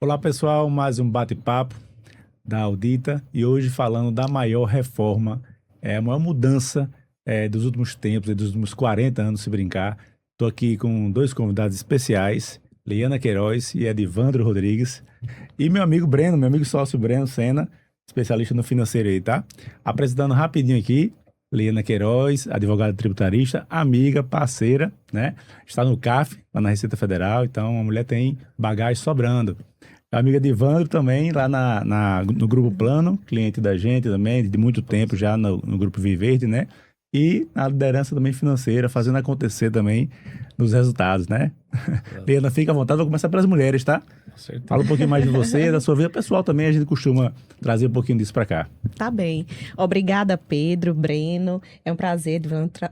Olá pessoal, mais um bate-papo da Audita e hoje falando da maior reforma, a maior mudança dos últimos tempos, dos últimos 40 anos, se brincar. Estou aqui com dois convidados especiais, Liana Queiroz e Edivandro Rodrigues, e meu amigo Breno, meu amigo sócio Breno Sena, especialista no financeiro aí, tá? Apresentando rapidinho aqui, Liana Queiroz, advogada tributarista, amiga, parceira, né? Está no CAF, lá na Receita Federal, então a mulher tem bagagem sobrando. Amiga de Ivandro também, lá no Grupo Plano, cliente da gente também, de muito tempo já no Grupo Viverde, né? E na liderança também financeira, fazendo acontecer também nos resultados, né? Liana, fica à vontade, vou começar pelas mulheres, tá? Fala um pouquinho mais de você, da sua vida pessoal também, a gente costuma trazer um pouquinho disso para cá. Tá bem. Obrigada, Pedro, Breno. É um prazer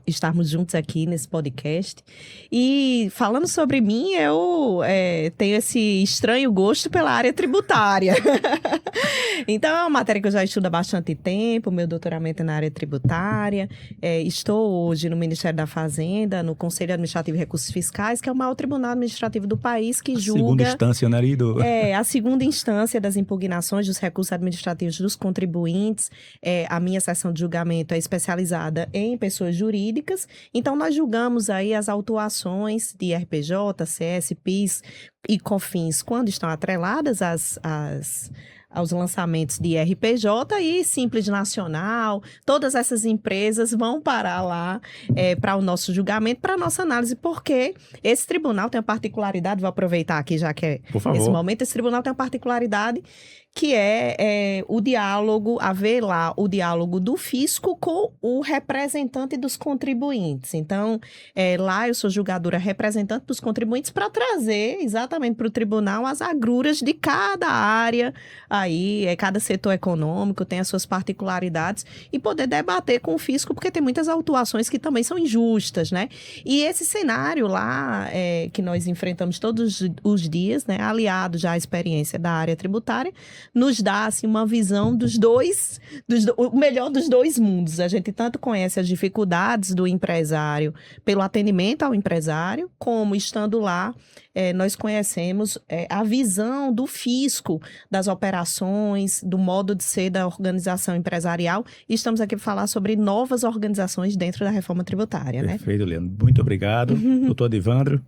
estarmos juntos aqui nesse podcast. E falando sobre mim, eu tenho esse estranho gosto pela área tributária. Então, é uma matéria que eu já estudo há bastante tempo, meu doutoramento é na área tributária. Estou hoje no Ministério da Fazenda, no Conselho Administrativo e Recursos Fiscais, que é o maior tribunal administrativo do país que julga... Segunda instância, né, Arido? A segunda instância das impugnações dos recursos administrativos dos contribuintes. A minha seção de julgamento é especializada em pessoas jurídicas. Então, nós julgamos aí as autuações de RPJ, CS, PIS e COFINS quando estão atreladas aos lançamentos de RPJ e Simples Nacional. Todas essas empresas vão parar lá para o nosso julgamento, para a nossa análise, porque esse tribunal tem uma particularidade, vou aproveitar aqui já que é esse momento, esse tribunal tem uma particularidade que é o diálogo, haver lá o diálogo do fisco com o representante dos contribuintes. Então, lá eu sou julgadora representante dos contribuintes para trazer exatamente para o tribunal as agruras de cada área, aí cada setor econômico tem as suas particularidades e poder debater com o fisco, porque tem muitas autuações que também são injustas, né? E esse cenário lá que nós enfrentamos todos os dias, né, aliado já à experiência da área tributária, nos dá assim, uma visão o melhor dos dois mundos. A gente tanto conhece as dificuldades do empresário pelo atendimento ao empresário, como estando lá, nós conhecemos a visão do fisco das operações, do modo de ser da organização empresarial. E estamos aqui para falar sobre novas organizações dentro da reforma tributária. Perfeito, Leandro. Muito obrigado. Doutor Edivandro.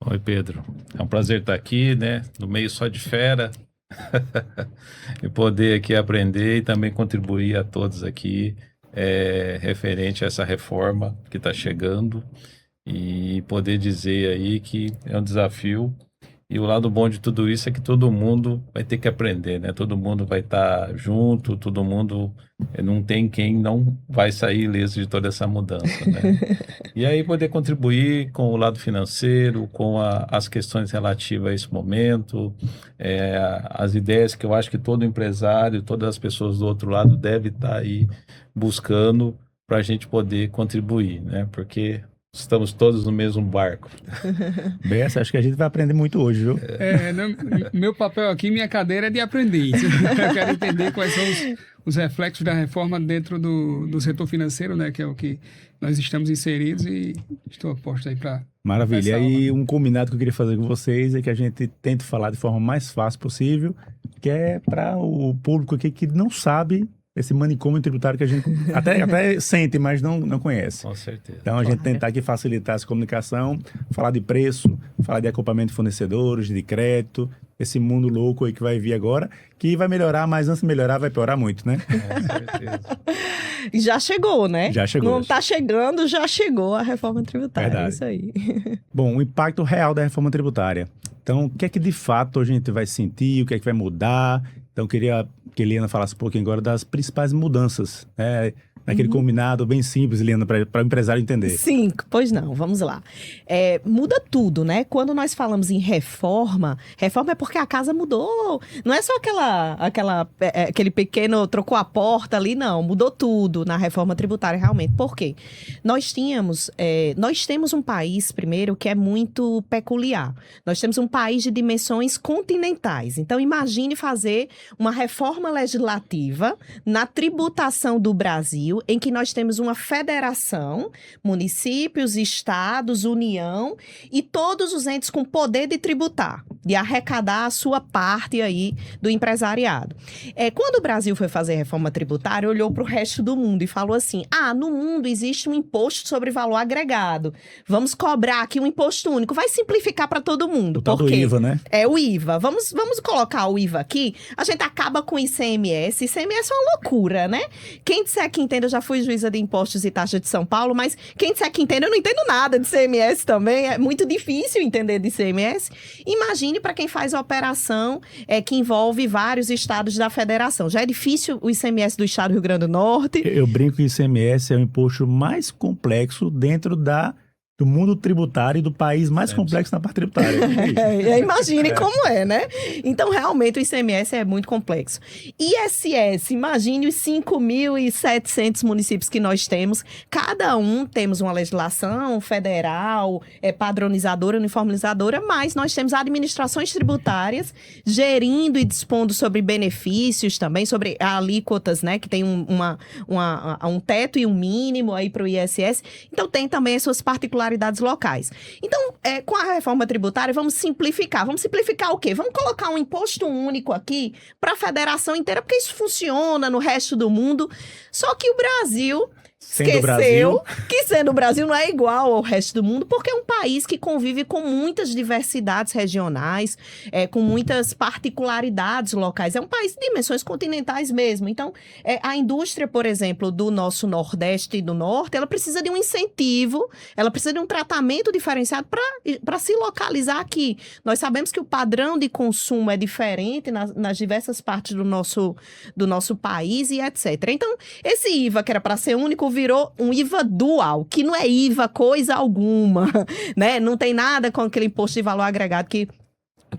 Oi, Pedro. É um prazer estar aqui, né? No meio só de fera. E poder aqui aprender e também contribuir a todos aqui referente a essa reforma que está chegando e poder dizer aí que é um desafio. E o lado bom de tudo isso é que todo mundo vai ter que aprender, né? Todo mundo vai estar junto, todo mundo... Não tem quem não vai sair ileso de toda essa mudança, né? E aí poder contribuir com o lado financeiro, com as questões relativas a esse momento, as ideias que eu acho que todo empresário, todas as pessoas do outro lado devem estar aí buscando para a gente poder contribuir, né? Porque... estamos todos no mesmo barco. Bessa, acho que a gente vai aprender muito hoje, viu? Meu papel aqui, minha cadeira é de aprendiz. Eu quero entender quais são os reflexos da reforma dentro do setor financeiro, né? Que é o que nós estamos inseridos e estou aposto aí para... Maravilha. E um combinado que eu queria fazer com vocês é que a gente tente falar de forma mais fácil possível, que é para o público aqui que não sabe esse manicômio tributário que a gente até sente, mas não conhece. Com certeza. Então, a gente tentar aqui facilitar essa comunicação, falar de preço, falar de acompanhamento de fornecedores, de crédito, esse mundo louco aí que vai vir agora, que vai melhorar, mas antes de melhorar vai piorar muito, né? Com certeza. Já chegou, né? Já chegou. Não está chegando, já chegou a reforma tributária. Verdade. É isso aí. Bom, o impacto real da reforma tributária. Então, o que é que de fato a gente vai sentir, o que é que vai mudar? Então, eu queria que a Liana falasse um pouquinho agora das principais mudanças, né? Naquele combinado bem simples, Liana, para o empresário entender. Sim, pois não, vamos lá. Muda tudo, né? Quando nós falamos em reforma é porque a casa mudou. Não é só aquele pequeno trocou a porta ali, não. Mudou tudo na reforma tributária, realmente. Por quê? Nós temos um país, primeiro, que é muito peculiar. Nós temos um país de dimensões continentais. Então, imagine fazer uma reforma reforma legislativa na tributação do Brasil, em que nós temos uma federação, municípios, estados, União e todos os entes com poder de tributar, de arrecadar a sua parte aí do empresariado. Quando o Brasil foi fazer reforma tributária, olhou para o resto do mundo e falou assim, no mundo existe um imposto sobre valor agregado, vamos cobrar aqui um imposto único, vai simplificar para todo mundo. O tal do IVA, né? É o IVA. Vamos colocar o IVA aqui, a gente acaba com o ICMS. ICMS é uma loucura, né? Quem disser que entende, eu já fui juíza de impostos e taxas de São Paulo, mas quem disser que entende, eu não entendo nada de ICMS também, é muito difícil entender de ICMS. Imagine para quem faz a operação que envolve vários estados da federação. Já é difícil o ICMS do estado do Rio Grande do Norte. Eu brinco que o ICMS é o imposto mais complexo dentro do mundo tributário e do país mais complexo na parte tributária. Imagine como é, né? Então, realmente, o ICMS é muito complexo. ISS, imagine os 5.700 municípios que nós temos. Cada um temos uma legislação federal, padronizadora, uniformizadora, mas nós temos administrações tributárias gerindo e dispondo sobre benefícios também, sobre alíquotas, né? Que tem um teto e um mínimo aí para o ISS. Então, tem também as suas particularidades locais. Então, com a reforma tributária, vamos simplificar. Vamos simplificar o quê? Vamos colocar um imposto único aqui para a federação inteira, porque isso funciona no resto do mundo. Só que o Brasil esqueceu que sendo o Brasil não é igual ao resto do mundo, porque é um país que convive com muitas diversidades regionais, com muitas particularidades locais. É um país de dimensões continentais mesmo. Então, a indústria, por exemplo, do nosso Nordeste e do Norte, ela precisa de um incentivo, ela precisa de um tratamento diferenciado para se localizar aqui. Nós sabemos que o padrão de consumo é diferente nas diversas partes do nosso país e etc. Então, esse IVA, que era para ser único, virou um IVA dual, que não é IVA coisa alguma, né? Não tem nada com aquele imposto de valor agregado que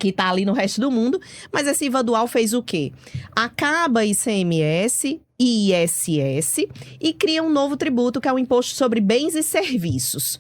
está ali no resto do mundo, mas esse IVA dual fez o quê? Acaba ICMS e ISS e cria um novo tributo, que é o Imposto sobre Bens e Serviços.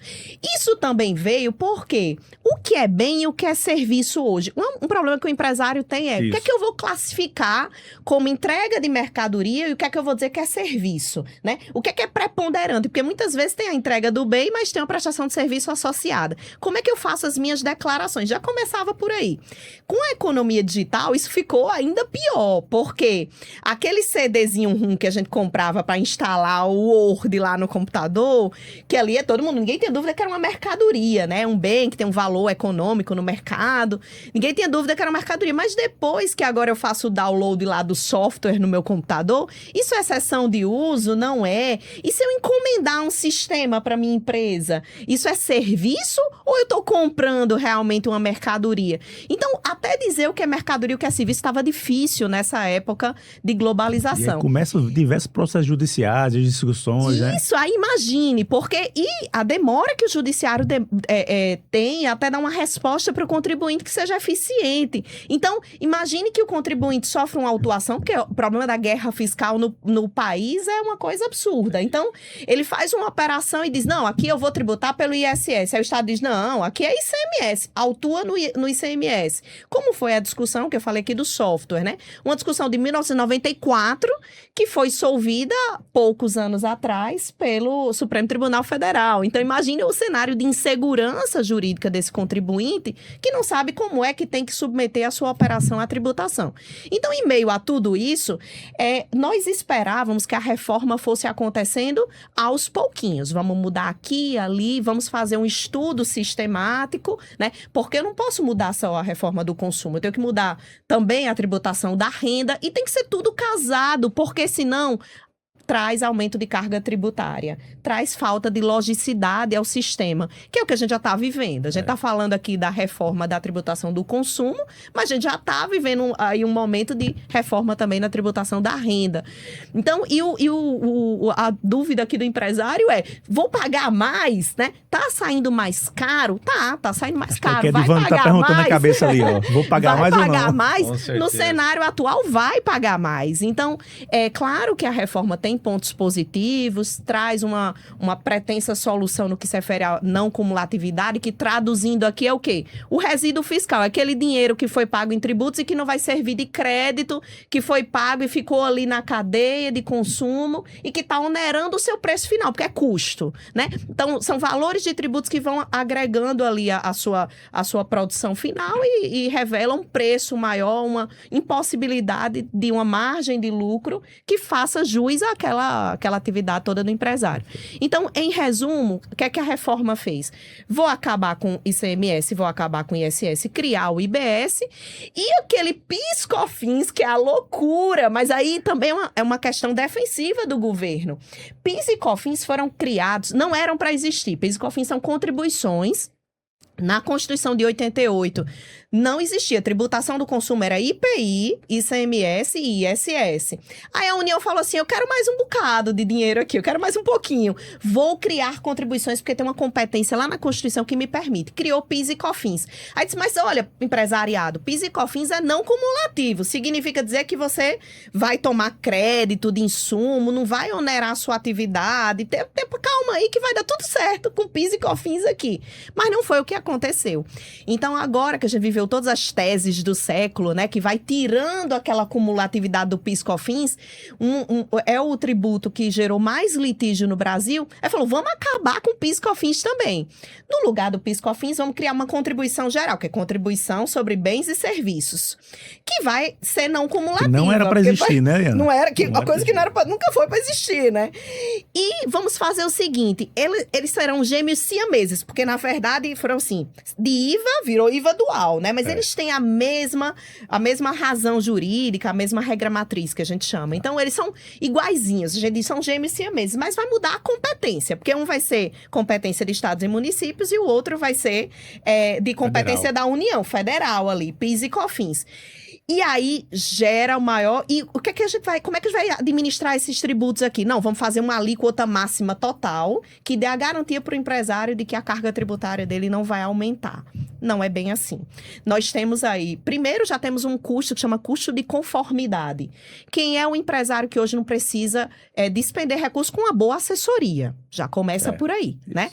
Isso também veio porque o que é bem e o que é serviço hoje? Um problema que o empresário tem o que é que eu vou classificar como entrega de mercadoria e o que é que eu vou dizer que é serviço, né? O que é preponderante? Porque muitas vezes tem a entrega do bem, mas tem uma prestação de serviço associada. Como é que eu faço as minhas declarações? Já começava por aí. Com a economia digital, isso ficou ainda pior, porque aquele CDzinho ruim que a gente comprava para instalar o Word lá no computador, que ali todo mundo, ninguém tinha dúvida que era uma mercadoria, né? Um bem que tem um valor econômico no mercado. Ninguém tinha dúvida que era uma mercadoria. Mas depois que agora eu faço o download lá do software no meu computador, isso é exceção de uso? Não é. E se eu encomendar um sistema para minha empresa, isso é serviço ou eu estou comprando realmente uma mercadoria? Então, até dizer o que é mercadoria e o que é serviço estava difícil nessa época de globalização. E aí começam diversos processos judiciais, discussões, né? Isso, aí imagine, porque a demora que o judiciário tem até dar uma resposta para o contribuinte que seja eficiente. Então, imagine que o contribuinte sofre uma autuação, porque o problema da guerra fiscal no país é uma coisa absurda. Então, ele faz uma operação e diz, não, aqui eu vou tributar pelo ISS. Aí o Estado diz, não, aqui é ICMS, autua no ICMS. Como foi a discussão que eu falei aqui do software, né? Uma discussão de 1994, que foi solvida poucos anos atrás pelo Supremo Tribunal Federal. Então, imagine o cenário de insegurança jurídica desse contribuinte que não sabe como é que tem que submeter a sua operação à tributação. Então, em meio a tudo isso, nós esperávamos que a reforma fosse acontecendo aos pouquinhos. Vamos mudar aqui, ali, vamos fazer um estudo sistemático, né? Porque eu não posso mudar só a reforma do consumo, eu tenho que mudar também a tributação da renda e tem que ser tudo casado, porque senão traz aumento de carga tributária, traz falta de logicidade ao sistema, que é o que a gente já está vivendo. A gente está falando aqui da reforma da tributação do consumo, mas a gente já está vivendo aí um momento de reforma também na tributação da renda. Então, a dúvida aqui do empresário é, vou pagar mais, né? Tá saindo mais caro? Tá saindo mais caro. Vai pagar tá perguntando mais. Na cabeça ali, ó. Vou pagar mais ou não? Vai pagar mais? Com certeza. No cenário atual, vai pagar mais. Então, é claro que a reforma tem pontos positivos, traz uma pretensa solução no que se refere à não cumulatividade, que traduzindo aqui é o quê? O resíduo fiscal, aquele dinheiro que foi pago em tributos e que não vai servir de crédito, que foi pago e ficou ali na cadeia de consumo e que está onerando o seu preço final, porque é custo, né? Então, são valores de tributos que vão agregando ali a sua produção final e revelam um preço maior, uma impossibilidade de uma margem de lucro que faça jus àquela atividade toda do empresário. Então, em resumo, o que é que a reforma fez? Vou acabar com ICMS, vou acabar com ISS, criar o IBS e aquele PIS/COFINS, que é a loucura, mas aí também é uma questão defensiva do governo. PIS e COFINS foram criados, não eram para existir. PIS e COFINS são contribuições. Na Constituição de 88, não existia. Tributação do consumo era IPI, ICMS e ISS. Aí a União falou assim, eu quero mais um bocado de dinheiro aqui, eu quero mais um pouquinho. Vou criar contribuições, porque tem uma competência lá na Constituição que me permite. Criou PIS e COFINS. Aí disse, mas olha, empresariado, PIS e COFINS é não cumulativo. Significa dizer que você vai tomar crédito de insumo, não vai onerar a sua atividade. Calma aí que vai dar tudo certo com PIS e COFINS aqui. Mas não foi o que aconteceu. Então, agora que a gente viveu todas as teses do século, né, que vai tirando aquela cumulatividade do PIS/COFINS, é o tributo que gerou mais litígio no Brasil, aí falou, vamos acabar com o PIS/COFINS também. No lugar do PIS/COFINS, vamos criar uma contribuição geral, que é contribuição sobre bens e serviços, que vai ser não cumulativa. Que não era para existir, né, Iana? Não era, uma coisa que não era nunca foi para existir, né? E vamos fazer o seguinte, eles serão gêmeos siameses, porque na verdade foram assim, de IVA virou IVA dual, né? Mas eles têm a mesma razão jurídica, a mesma regra matriz que a gente chama. Então, eles são iguaizinhos, a gente diz, são gêmeos siameses, mas vai mudar a competência, porque um vai ser competência de estados e municípios e o outro vai ser de competência federal. Da União Federal ali, PIS e COFINS. E aí gera o maior... E o que é que a gente vai... Como é que a gente vai administrar esses tributos aqui? Não, vamos fazer uma alíquota máxima total que dê a garantia para o empresário de que a carga tributária dele não vai aumentar. Não é bem assim. Nós temos aí... Primeiro, já temos um custo que chama custo de conformidade. Quem é o empresário que hoje não precisa despender recursos com uma boa assessoria? Já começa por aí, né?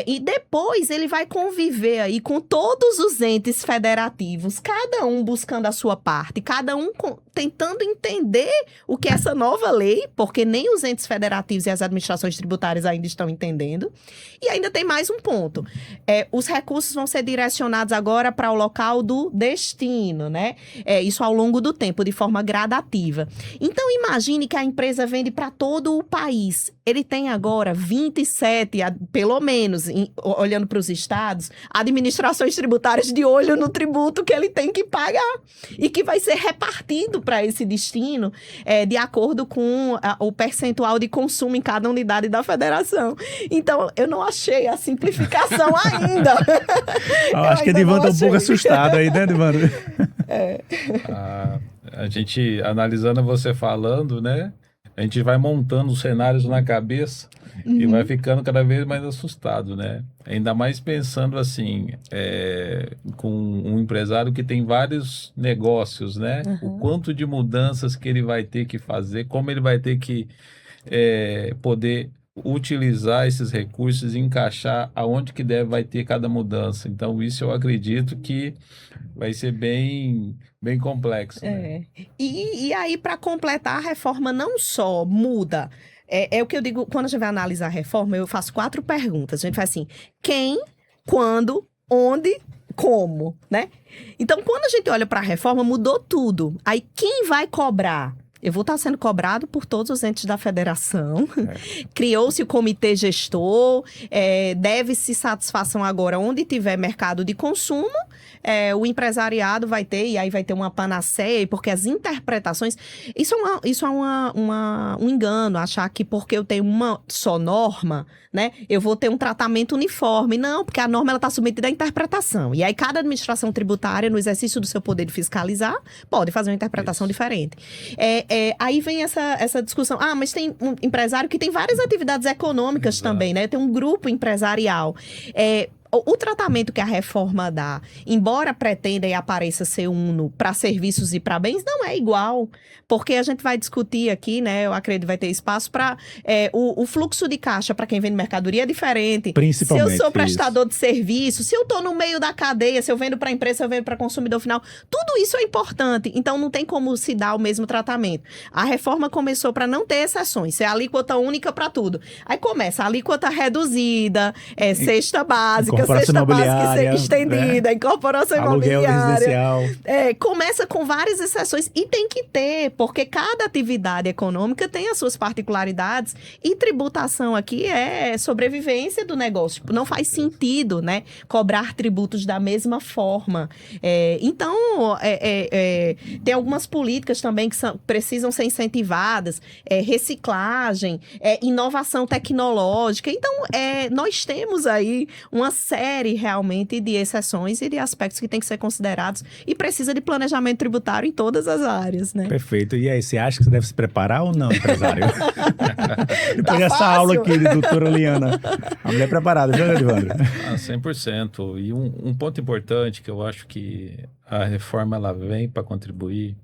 E depois ele vai conviver aí com todos os entes federativos, cada um buscando a sua parte, cada um tentando entender o que é essa nova lei, porque nem os entes federativos e as administrações tributárias ainda estão entendendo. E ainda tem mais um ponto. Os recursos vão ser direcionados agora para o local do destino, né? Isso ao longo do tempo, de forma gradativa. Então, imagine que a empresa vende para todo o país. Ele tem agora 27, pelo menos, olhando para os estados, administrações tributárias de olho no tributo que ele tem que pagar e que vai ser repartido para esse destino de acordo com o percentual de consumo em cada unidade da federação. Então, eu não achei a simplificação ainda. Acho que Edivando tá um pouco assustado aí, né, Edivando? A gente, analisando você falando, né? A gente vai montando os cenários na cabeça e vai ficando cada vez mais assustado, né? Ainda mais pensando assim, com um empresário que tem vários negócios, né? O quanto de mudanças que ele vai ter que fazer, como ele vai ter que poder utilizar esses recursos e encaixar aonde que vai ter cada mudança. Então, isso eu acredito que vai ser bem complexo. Né? E aí, para completar, a reforma não só muda... É o que eu digo, quando a gente vai analisar a reforma, eu faço 4 perguntas. A gente faz assim, quem, quando, onde, como, né? Então, quando a gente olha para a reforma, mudou tudo. Aí, quem vai cobrar? Eu vou estar sendo cobrado por todos os entes da federação. Criou-se o comitê gestor, deve-se satisfação agora onde tiver mercado de consumo, o empresariado vai ter, e aí vai ter uma panaceia, porque as interpretações... Isso é um engano, achar que porque eu tenho uma só norma, né, eu vou ter um tratamento uniforme. Não, porque a norma está submetida à interpretação. E aí cada administração tributária, no exercício do seu poder de fiscalizar, pode fazer uma interpretação diferente. Aí vem essa discussão. Mas tem um empresário que tem várias atividades econômicas também, né? Tem um grupo empresarial. o tratamento que a reforma dá, embora pretenda e apareça ser uno para serviços e para bens, não é igual. Porque a gente vai discutir aqui, né? Eu acredito que vai ter espaço para o fluxo de caixa para quem vende mercadoria é diferente. Principalmente. Se eu sou prestador de serviço, se eu estou no meio da cadeia, se eu vendo para empresa, se eu vendo para consumidor final, tudo isso é importante. Então não tem como se dar o mesmo tratamento. A reforma começou para não ter exceções, ser alíquota única para tudo. Aí começa a alíquota reduzida, cesta básica, Incorporação cesta básica imobiliária, estendida, incorporação aluguel imobiliária. residencial. Começa com várias exceções e tem que ter, porque cada atividade econômica tem as suas particularidades e tributação aqui é sobrevivência do negócio. Tipo, não faz sentido, né, cobrar tributos da mesma forma. Então, tem algumas políticas também que precisam ser incentivadas, reciclagem, inovação tecnológica. Então, nós temos aí uma série realmente de exceções e de aspectos que têm que ser considerados e precisa de planejamento tributário em todas as áreas, né? Perfeito. E aí, você acha que você deve se preparar ou não, empresário? Depois dessa fácil. aula aqui de doutora Liana. A mulher preparada, viu, Edivandro? 100%. E um ponto importante que eu acho que a reforma ela vem para contribuir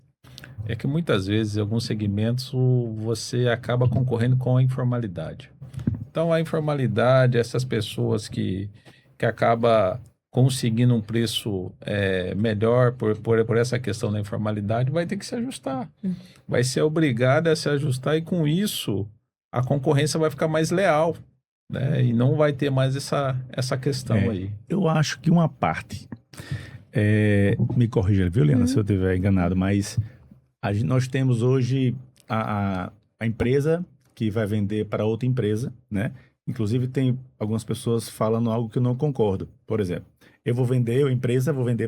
é que muitas vezes, em alguns segmentos, você acaba concorrendo com a informalidade. Então, a informalidade, essas pessoas que acabam conseguindo um preço melhor por essa questão da informalidade, vai ter que se ajustar. Vai ser obrigada a se ajustar e, com isso, a concorrência vai ficar mais leal, né? E não vai ter mais essa questão aí. Eu acho que uma parte, me corrija, viu, Liana, se eu estiver enganado, mas nós temos hoje a empresa que vai vender para outra empresa, né? Inclusive tem algumas pessoas falando algo que eu não concordo. Por exemplo, eu vou vender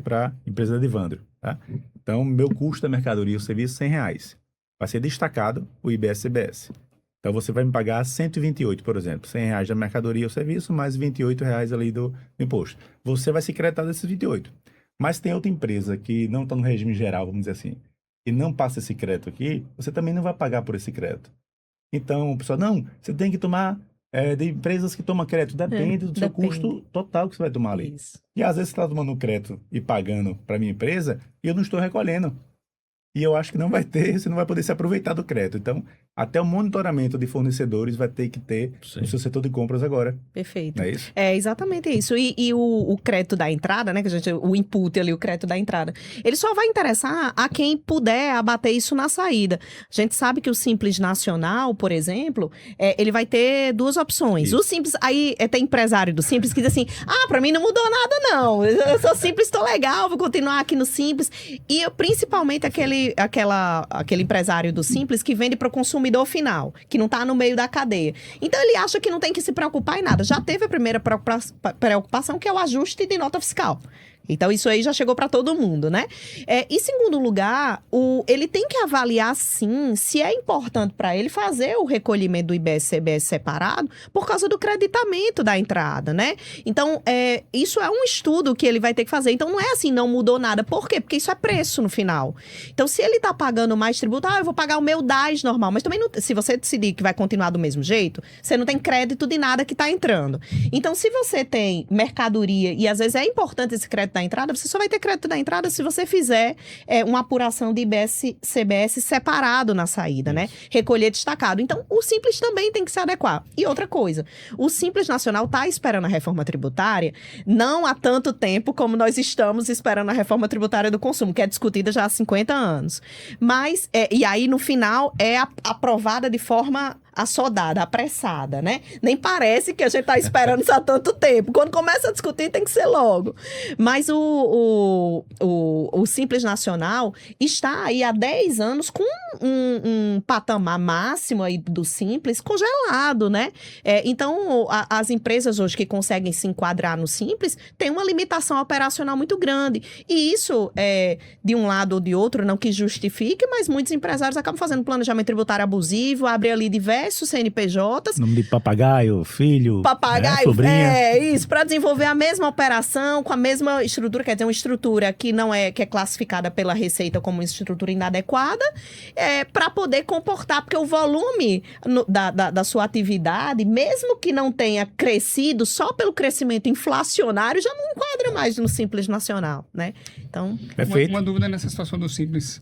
para a empresa de Evandro, tá? Então, meu custo da mercadoria e o serviço R$100. Vai ser destacado o IBS-CBS. Então, você vai me pagar 128, por exemplo. R$100 da mercadoria ou serviço, mais R$28 ali do imposto. Você vai se creditar desses 28. Mas tem outra empresa que não está no regime geral, vamos dizer assim, e não passa esse crédito aqui, você também não vai pagar por esse crédito. Então, o pessoal, não, você tem que tomar de empresas que tomam crédito. Depende do seu custo total que você vai tomar ali. Isso. E às vezes você está tomando crédito e pagando para a minha empresa e eu não estou recolhendo. E eu acho que não vai ter, você não vai poder se aproveitar do crédito. Então, até o monitoramento de fornecedores vai ter que ter no seu setor de compras agora. Perfeito. Não é isso? É exatamente isso. E o crédito da entrada, né? O input ali, o crédito da entrada, ele só vai interessar a quem puder abater isso na saída. A gente sabe que o Simples Nacional, por exemplo, ele vai ter duas opções. Isso. O Simples, aí tem empresário do Simples que diz assim, pra mim não mudou nada não, eu sou Simples, tô legal, vou continuar aqui no Simples. E principalmente aquele empresário do Simples que vende para o consumidor final, que não está no meio da cadeia. Então, ele acha que não tem que se preocupar em nada. Já teve a primeira preocupação, que é o ajuste de nota fiscal. Então, isso aí já chegou para todo mundo, né? Em segundo lugar, ele tem que avaliar, sim, se é importante para ele fazer o recolhimento do IBS-CBS separado por causa do creditamento da entrada, né? Então, isso é um estudo que ele vai ter que fazer. Então, não é assim, não mudou nada. Por quê? Porque isso é preço no final. Então, se ele está pagando mais tributo, eu vou pagar o meu DAS normal. Mas também, se você decidir que vai continuar do mesmo jeito, você não tem crédito de nada que está entrando. Então, se você tem mercadoria, e às vezes é importante esse crédito da entrada, você só vai ter crédito da entrada se você fizer uma apuração de IBS-CBS separado na saída, né? Recolher destacado. Então, o Simples também tem que se adequar. E outra coisa, o Simples Nacional está esperando a reforma tributária não há tanto tempo como nós estamos esperando a reforma tributária do consumo, que é discutida já há 50 anos. Mas, e aí no final é aprovada de forma assodada, apressada, né? Nem parece que a gente tá esperando isso há tanto tempo. Quando começa a discutir, tem que ser logo. Mas o Simples Nacional está aí há 10 anos com um patamar máximo aí do Simples congelado, né? Então, as empresas hoje que conseguem se enquadrar no Simples têm uma limitação operacional muito grande. E isso, de um lado ou de outro, não que justifique, mas muitos empresários acabam fazendo planejamento tributário abusivo, abrem ali diversos diversos CNPJs, Nome de papagaio, filho, papagaio, sobrinha. isso, para desenvolver a mesma operação, com a mesma estrutura, quer dizer, uma estrutura que não é, que é classificada pela Receita como uma estrutura inadequada, para poder comportar, porque o volume da sua atividade, mesmo que não tenha crescido, só pelo crescimento inflacionário, já não enquadra mais no Simples Nacional, né? Então, Perfeito. Uma dúvida nessa situação do Simples.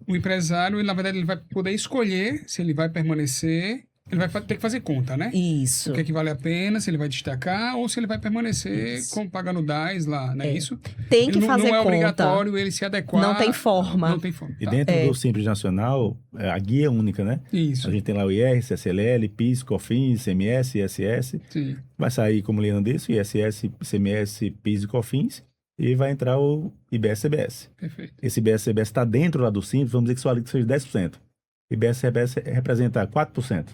O empresário, ele, na verdade, ele vai poder escolher se ele vai permanecer. Ele vai ter que fazer conta, né? isso. O que é que vale a pena, se ele vai destacar ou se ele vai permanecer pagando DAS lá, não é isso? Tem que Ele fazer não é conta. obrigatório ele se adequar. Não tem forma. Não tem forma. E Tá. dentro do Simples Nacional, a guia é única, né? Isso. A gente tem lá o IR, CSLL, PIS, COFINS, ICMS, ISS. Sim. Vai sair, como Liana disse, ISS, ICMS, PIS e COFINS. E vai entrar o IBS-CBS. Perfeito. Esse IBS-CBS está dentro lá do Simples, vamos dizer que sua alíquota seja 10%. IBS-CBS representa 4%,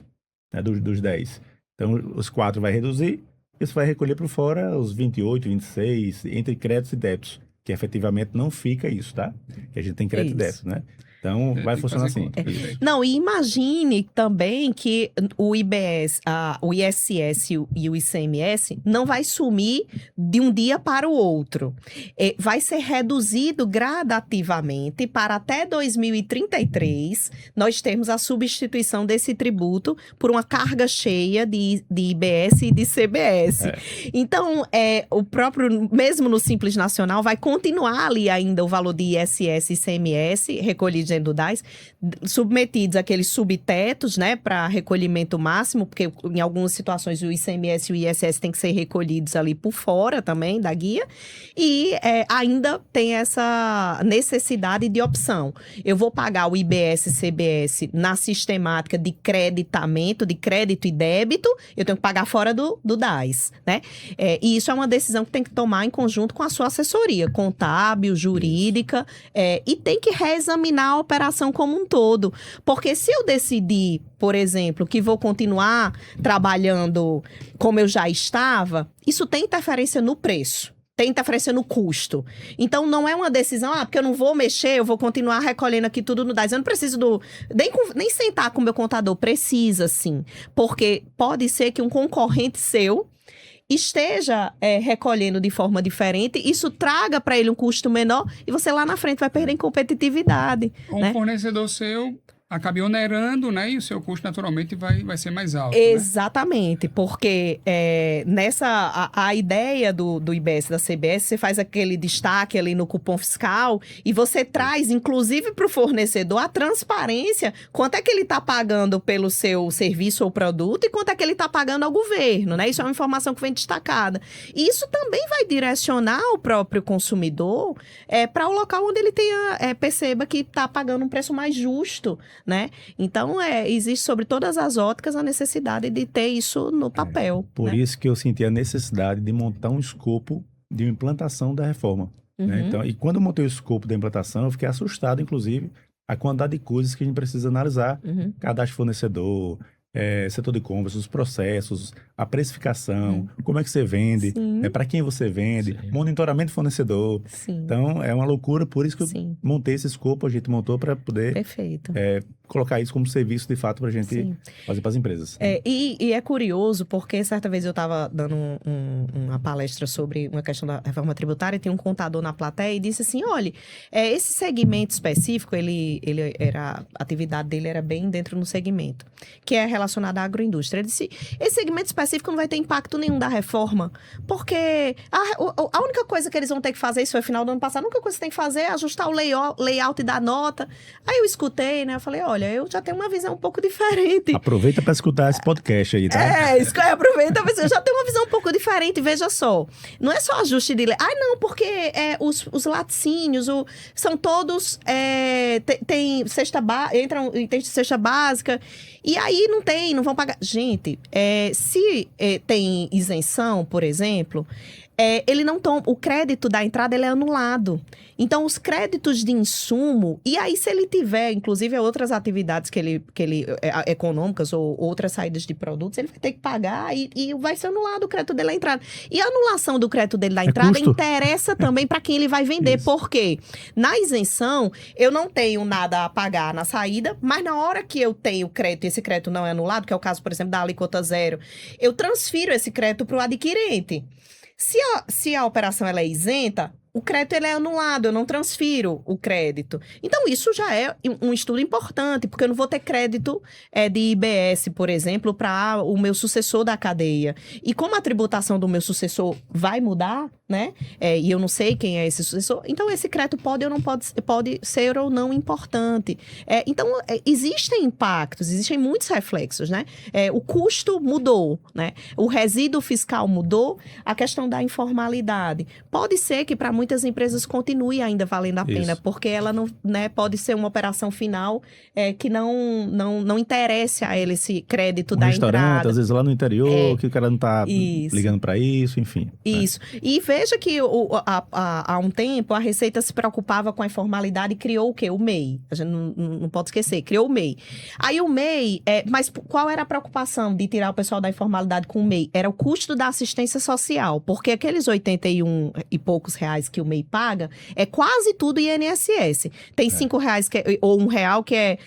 né, dos 10%. Então, os 4% vai reduzir, isso vai recolher por fora os 28%, 26%, entre créditos e débitos, que efetivamente não fica isso, tá? Que a gente tem crédito e Isso. débito, né? Então, Tem vai que funcionar fazer assim. conta, perfeito. Não, e imagine também que o IBS, o ISS e o ICMS não vai sumir de um dia para o outro. Vai ser reduzido gradativamente para até 2033 nós termos a substituição desse tributo por uma carga cheia de IBS e de CBS. Então, o próprio, mesmo no Simples Nacional, vai continuar ali ainda o valor de ISS e ICMS recolhido dentro do DAS, submetidos àqueles subtetos, né, para recolhimento máximo, porque em algumas situações o ICMS e o ISS têm que ser recolhidos ali por fora também da guia, e ainda tem essa necessidade de opção. Eu vou pagar o IBS e CBS na sistemática de creditamento, de crédito e débito, eu tenho que pagar fora do DAS, né? E isso é uma decisão que tem que tomar em conjunto com a sua assessoria contábil, jurídica, e tem que reexaminar a operação como um todo. Porque se eu decidir, por exemplo, que vou continuar trabalhando como eu já estava, isso tem interferência no preço. Tem interferência no custo. Então, não é uma decisão, porque eu não vou mexer, eu vou continuar recolhendo aqui tudo no DAS. Eu não preciso nem sentar com o meu contador. Precisa, sim. Porque pode ser que um concorrente seu esteja recolhendo de forma diferente, isso traga para ele um custo menor e você lá na frente vai perder em competitividade. Um né? fornecedor seu acaba onerando, né? E o seu custo naturalmente vai ser mais alto. Exatamente, porque a ideia do IBS, da CBS, você faz aquele destaque ali no cupom fiscal e você traz, inclusive para o fornecedor, a transparência, quanto é que ele está pagando pelo seu serviço ou produto e quanto é que ele está pagando ao governo, né? Isso é uma informação que vem destacada. E isso também vai direcionar o próprio consumidor para o local onde ele perceba que está pagando um preço mais justo, né? Então, existe sobre todas as óticas a necessidade de ter isso no papel. Por né? isso que eu senti a necessidade de montar um escopo de uma implantação da reforma. Né? Uhum. Então, e quando eu montei o escopo da implantação, eu fiquei assustado, inclusive, a quantidade de coisas que a gente precisa analisar. Uhum. Cadastro fornecedor, setor de compras, os processos, a precificação, como é que você vende, Sim. para quem você vende, Sim. monitoramento do fornecedor. Sim, Então, é uma loucura, por isso que eu sim, montei esse escopo, a gente montou para poder perfeito. colocar isso como serviço, de fato, para a gente Sim. fazer para as empresas. E é curioso, porque certa vez eu estava dando uma palestra sobre uma questão da reforma tributária, e tem um contador na plateia e disse assim, olha, esse segmento específico, a atividade dele era bem dentro no segmento, que é relacionado à agroindústria. Ele disse, esse segmento específico não vai ter impacto nenhum da reforma, porque a única coisa que eles vão ter que fazer, isso foi final do ano passado, a única coisa que tem que fazer é ajustar o layout da nota. Aí eu escutei, né, eu falei, olha, eu já tenho uma visão um pouco diferente. Aproveita para escutar esse podcast aí, tá? Aproveita, eu já tenho uma visão um pouco diferente, veja só. Não é só ajuste de lei. Não, porque os laticínios são todos, tem cesta entram em cesta básica, e aí não vão pagar. Gente, se tem isenção, por exemplo, ele não toma, o crédito da entrada ele é anulado. Então, os créditos de insumo, e aí se ele tiver, inclusive, outras atividades econômicas ou outras saídas de produtos, ele vai ter que pagar e vai ser anulado o crédito dele da entrada. E a anulação do crédito dele da entrada custo. interessa também para quem ele vai vender. Isso. Por quê? Na isenção, eu não tenho nada a pagar na saída, mas na hora que eu tenho crédito e esse crédito não é anulado, que é o caso, por exemplo, da alíquota zero, eu transfiro esse crédito para o adquirente. Se a operação ela é isenta, o crédito ele é anulado, eu não transfiro o crédito. Então, isso já é um estudo importante, porque eu não vou ter crédito de IBS, por exemplo, para o meu sucessor da cadeia. E como a tributação do meu sucessor vai mudar, né? E eu não sei quem é esse sucessor, então esse crédito pode ser ou não importante. Então, existem impactos, existem muitos reflexos, né? O custo mudou, né? O resíduo fiscal mudou, a questão da informalidade. Pode ser que para muitas empresas continue ainda valendo a pena, Isso. porque ela não, né, pode ser uma operação final que não interesse a ele esse crédito da restaurante, entrada. às vezes lá no interior, que o cara não tá Isso. ligando para isso, enfim. Isso. E veja que há um tempo a Receita se preocupava com a informalidade e criou o quê? O MEI. A gente não pode esquecer, criou o MEI. Aí o MEI, mas qual era a preocupação de tirar o pessoal da informalidade com o MEI? Era o custo da assistência social, porque aqueles 81 e poucos reais que o MEI paga, é quase tudo INSS. Tem R$5 ou R$1 que é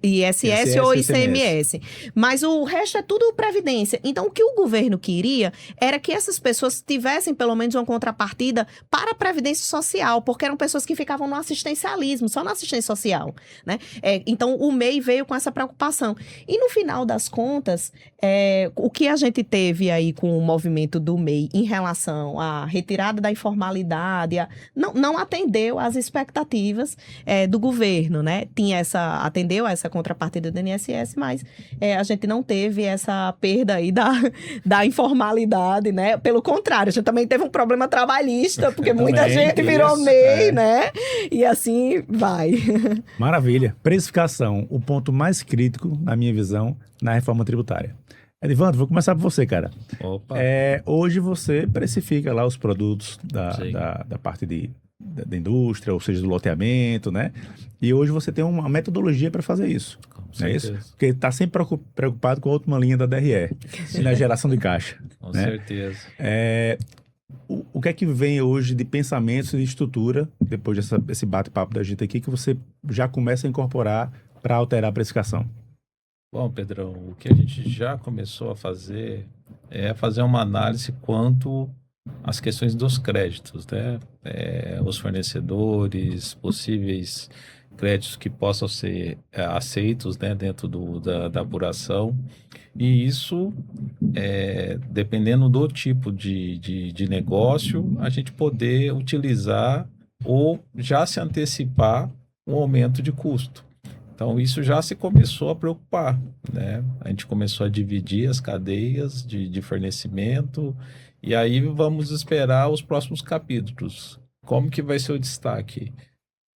ISS ou ICMS. Mas o resto é tudo Previdência. Então, o que o governo queria era que essas pessoas tivessem pelo menos uma contrapartida para a Previdência Social, porque eram pessoas que ficavam no assistencialismo, só na assistência social, né? Então, o MEI veio com essa preocupação. E no final das contas, o que a gente teve aí com o movimento do MEI em relação à retirada da informalidade, não atendeu às expectativas do governo, né? Atendeu a essa contrapartida do INSS, mas a gente não teve essa perda aí da informalidade, né? Pelo contrário, a gente também teve um problema trabalhista, porque muita gente virou MEI, né? E assim vai. Maravilha. Precificação, o ponto mais crítico, na minha visão, na reforma tributária. Edivandro, vou começar por você, cara. Opa. Hoje você precifica lá os produtos da parte da indústria, ou seja, do loteamento, né? E hoje você tem uma metodologia para fazer isso. Não é isso? Porque está sempre preocupado com a última linha da DRE e na geração de caixa. Com né? certeza. O que é que vem hoje de pensamentos e de estrutura, depois desse bate-papo da gente aqui, que você já começa a incorporar para alterar a precificação? Bom, Pedrão, o que a gente já começou a fazer é fazer uma análise quanto às questões dos créditos, né? Os fornecedores, possíveis créditos que possam ser aceitos, né, dentro da apuração. E isso, dependendo do tipo de negócio, a gente poder utilizar ou já se antecipar um aumento de custo. Então, isso já se começou a preocupar, né? A gente começou a dividir as cadeias de fornecimento e aí vamos esperar os próximos capítulos. Como que vai ser o destaque?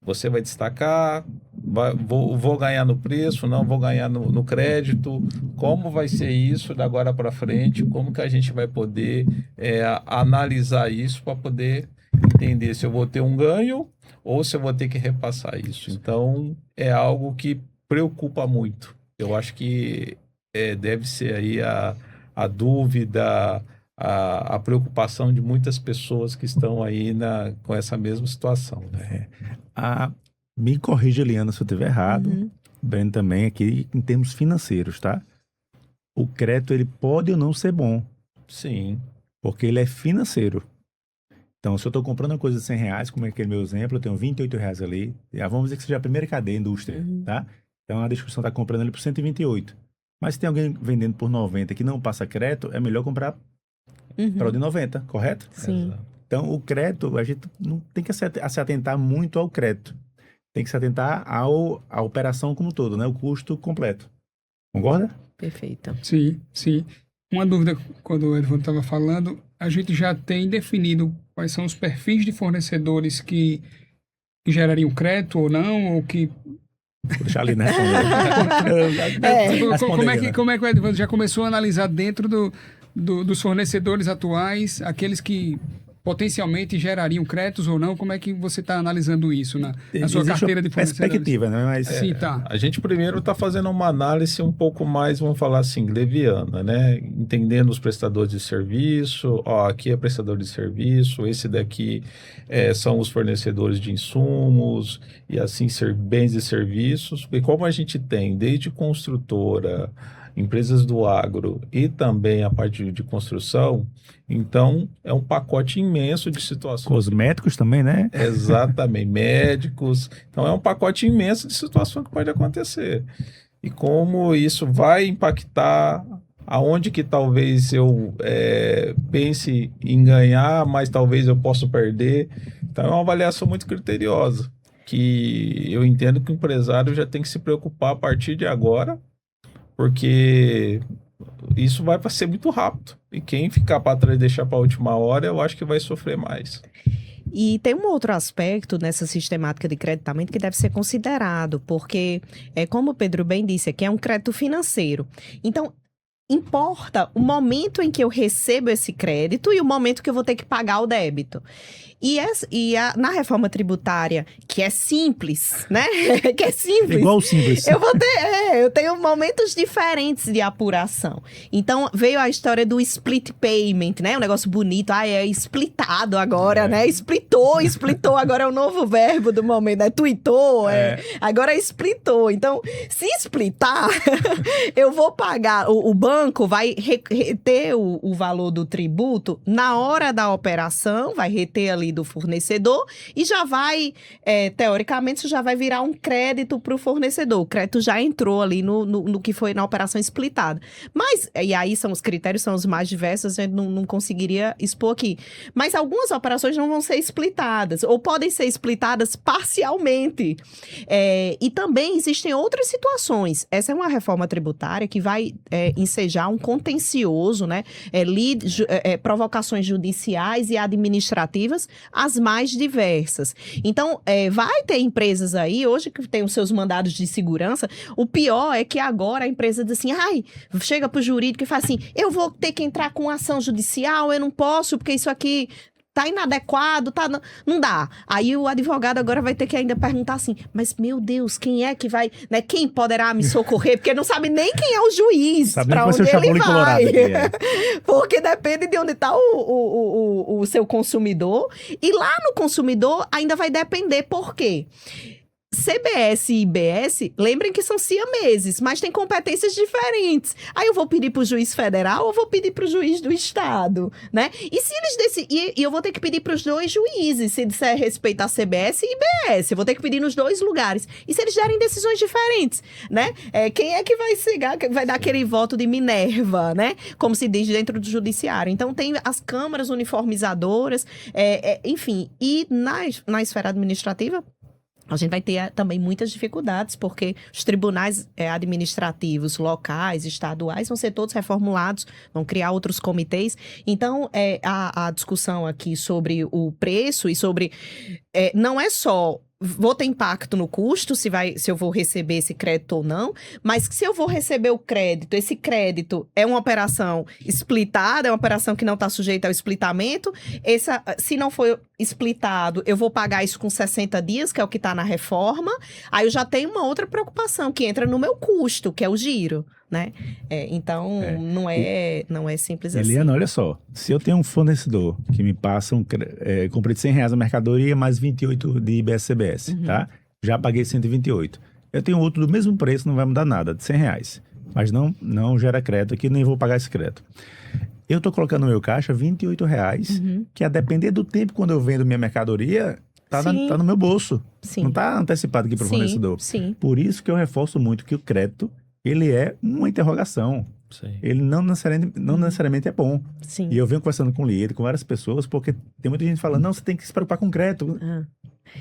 Você vai destacar, vou ganhar no preço, não vou ganhar no crédito, como vai ser isso da agora para frente, como que a gente vai poder analisar isso para poder entender se eu vou ter um ganho ou se eu vou ter que repassar isso. Então, é algo que preocupa muito. Eu acho que deve ser aí a dúvida, a preocupação de muitas pessoas que estão aí com essa mesma situação. Né? Me corrija, Eliana, se eu estiver errado. Breno também, aqui em termos financeiros, tá? O crédito, ele pode ou não ser bom. Sim. Porque ele é financeiro. Então, se eu estou comprando uma coisa de R$100, como é aquele meu exemplo, eu tenho R$28 ali. Vamos dizer que seja a primeira cadeia, indústria, tá? Então, a distribuição está comprando ele por 128. Mas se tem alguém vendendo por 90 que não passa crédito, é melhor comprar para o de 90, correto? Sim. Exato. Então, o crédito, a gente não tem que se atentar muito ao crédito. Tem que se atentar à operação como um todo, né? O custo completo. Concorda? Perfeito. Sim, sim. Uma dúvida, quando o Edvandro estava falando, a gente já tem definido quais são os perfis de fornecedores que gerariam crédito ou não, ou que... Vou deixar ali, né? Como é que o Edvandro já começou a analisar dentro dos fornecedores atuais, aqueles que potencialmente gerariam créditos ou não? Como é que você está analisando isso na sua Existe carteira uma de fornecedores? perspectiva, né? Mas Sim, tá. A gente primeiro está fazendo uma análise um pouco mais, vamos falar assim, leviana, né? Entendendo os prestadores de serviço, ó, aqui é prestador de serviço, esse daqui são os fornecedores de insumos e assim bens e serviços. E como a gente tem desde construtora, empresas do agro e também a parte de construção, então é um pacote imenso de situações. cosméticos também, né? Exatamente, médicos. Então é um pacote imenso de situação que pode acontecer. E como isso vai impactar, aonde que talvez eu pense em ganhar, mas talvez eu possa perder. Então é uma avaliação muito criteriosa, que eu entendo que o empresário já tem que se preocupar a partir de agora, porque isso vai ser muito rápido. E quem ficar para trás e deixar para a última hora, eu acho que vai sofrer mais. E tem um outro aspecto nessa sistemática de creditamento que deve ser considerado, porque, como o Pedro bem disse aqui, é um crédito financeiro. Então, importa o momento em que eu recebo esse crédito e o momento que eu vou ter que pagar o débito. Na reforma tributária, que é simples, né? Que é simples. Igual o simples. Eu tenho momentos diferentes de apuração. Então, veio a história do split payment, né? Um negócio bonito. É splitado agora, né? Splitou, agora é o novo verbo do momento, né? Tweetou, agora splitou. Então, se splitar, eu vou pagar, o banco vai reter o valor do tributo na hora da operação, vai reter ali do fornecedor e já vai, teoricamente, isso já vai virar um crédito para o fornecedor. O crédito já entrou ali no que foi na operação splitada. Mas, e aí os critérios são os mais diversos, a gente não conseguiria expor aqui. Mas algumas operações não vão ser splitadas, ou podem ser splitadas parcialmente. E também existem outras situações. Essa é uma reforma tributária que vai ensejar um contencioso, né? Provocações judiciais e administrativas as mais diversas. Então, vai ter empresas aí, hoje que tem os seus mandados de segurança, o pior é que agora a empresa diz assim, chega pro jurídico e fala assim, eu vou ter que entrar com ação judicial, eu não posso, porque isso aqui tá inadequado, não dá. Aí o advogado agora vai ter que ainda perguntar assim, mas meu Deus, quem é que vai, né, quem poderá me socorrer? Porque não sabe nem quem é o juiz, para onde ele vai. Porque depende de onde tá o seu consumidor. E lá no consumidor ainda vai depender por quê? CBS e IBS, lembrem que são siameses, mas têm competências diferentes. Aí eu vou pedir para o juiz federal ou vou pedir para o juiz do estado, né? E se eles decidirem, e eu vou ter que pedir para os dois juízes, se disser respeito a CBS e IBS, eu vou ter que pedir nos dois lugares. E se eles derem decisões diferentes, né? Quem é que vai dar aquele voto de Minerva, né? Como se diz dentro do judiciário. Então tem as câmaras uniformizadoras, enfim. E na esfera administrativa, a gente vai ter também muitas dificuldades, porque os tribunais administrativos locais, estaduais, vão ser todos reformulados, vão criar outros comitês. Então, a discussão aqui sobre o preço e sobre... não é só... vou ter impacto no custo, se eu vou receber esse crédito ou não, mas se eu vou receber o crédito, esse crédito é uma operação splitada, é uma operação que não está sujeita ao splitamento, se não for splitado, eu vou pagar isso com 60 dias, que é o que está na reforma, aí eu já tenho uma outra preocupação, que entra no meu custo, que é o giro, né? Então, não é simples assim. Eliana, olha só, se eu tenho um fornecedor que me passa comprei de R$100 a mercadoria, mais 28 de IBS-CBS, tá? Já paguei 128. Eu tenho outro do mesmo preço, não vai mudar nada, de R$100, mas não gera crédito aqui, nem vou pagar esse crédito. Eu estou colocando no meu caixa R$28, que a depender do tempo quando eu vendo minha mercadoria, tá no meu bolso. Sim. Não está antecipado aqui para o fornecedor. Sim. Por isso que eu reforço muito que o crédito, ele é uma interrogação. Sim. Ele não necessariamente é bom. Sim. E eu venho conversando com o líder, com várias pessoas, porque tem muita gente falando, não, você tem que se preocupar com crédito.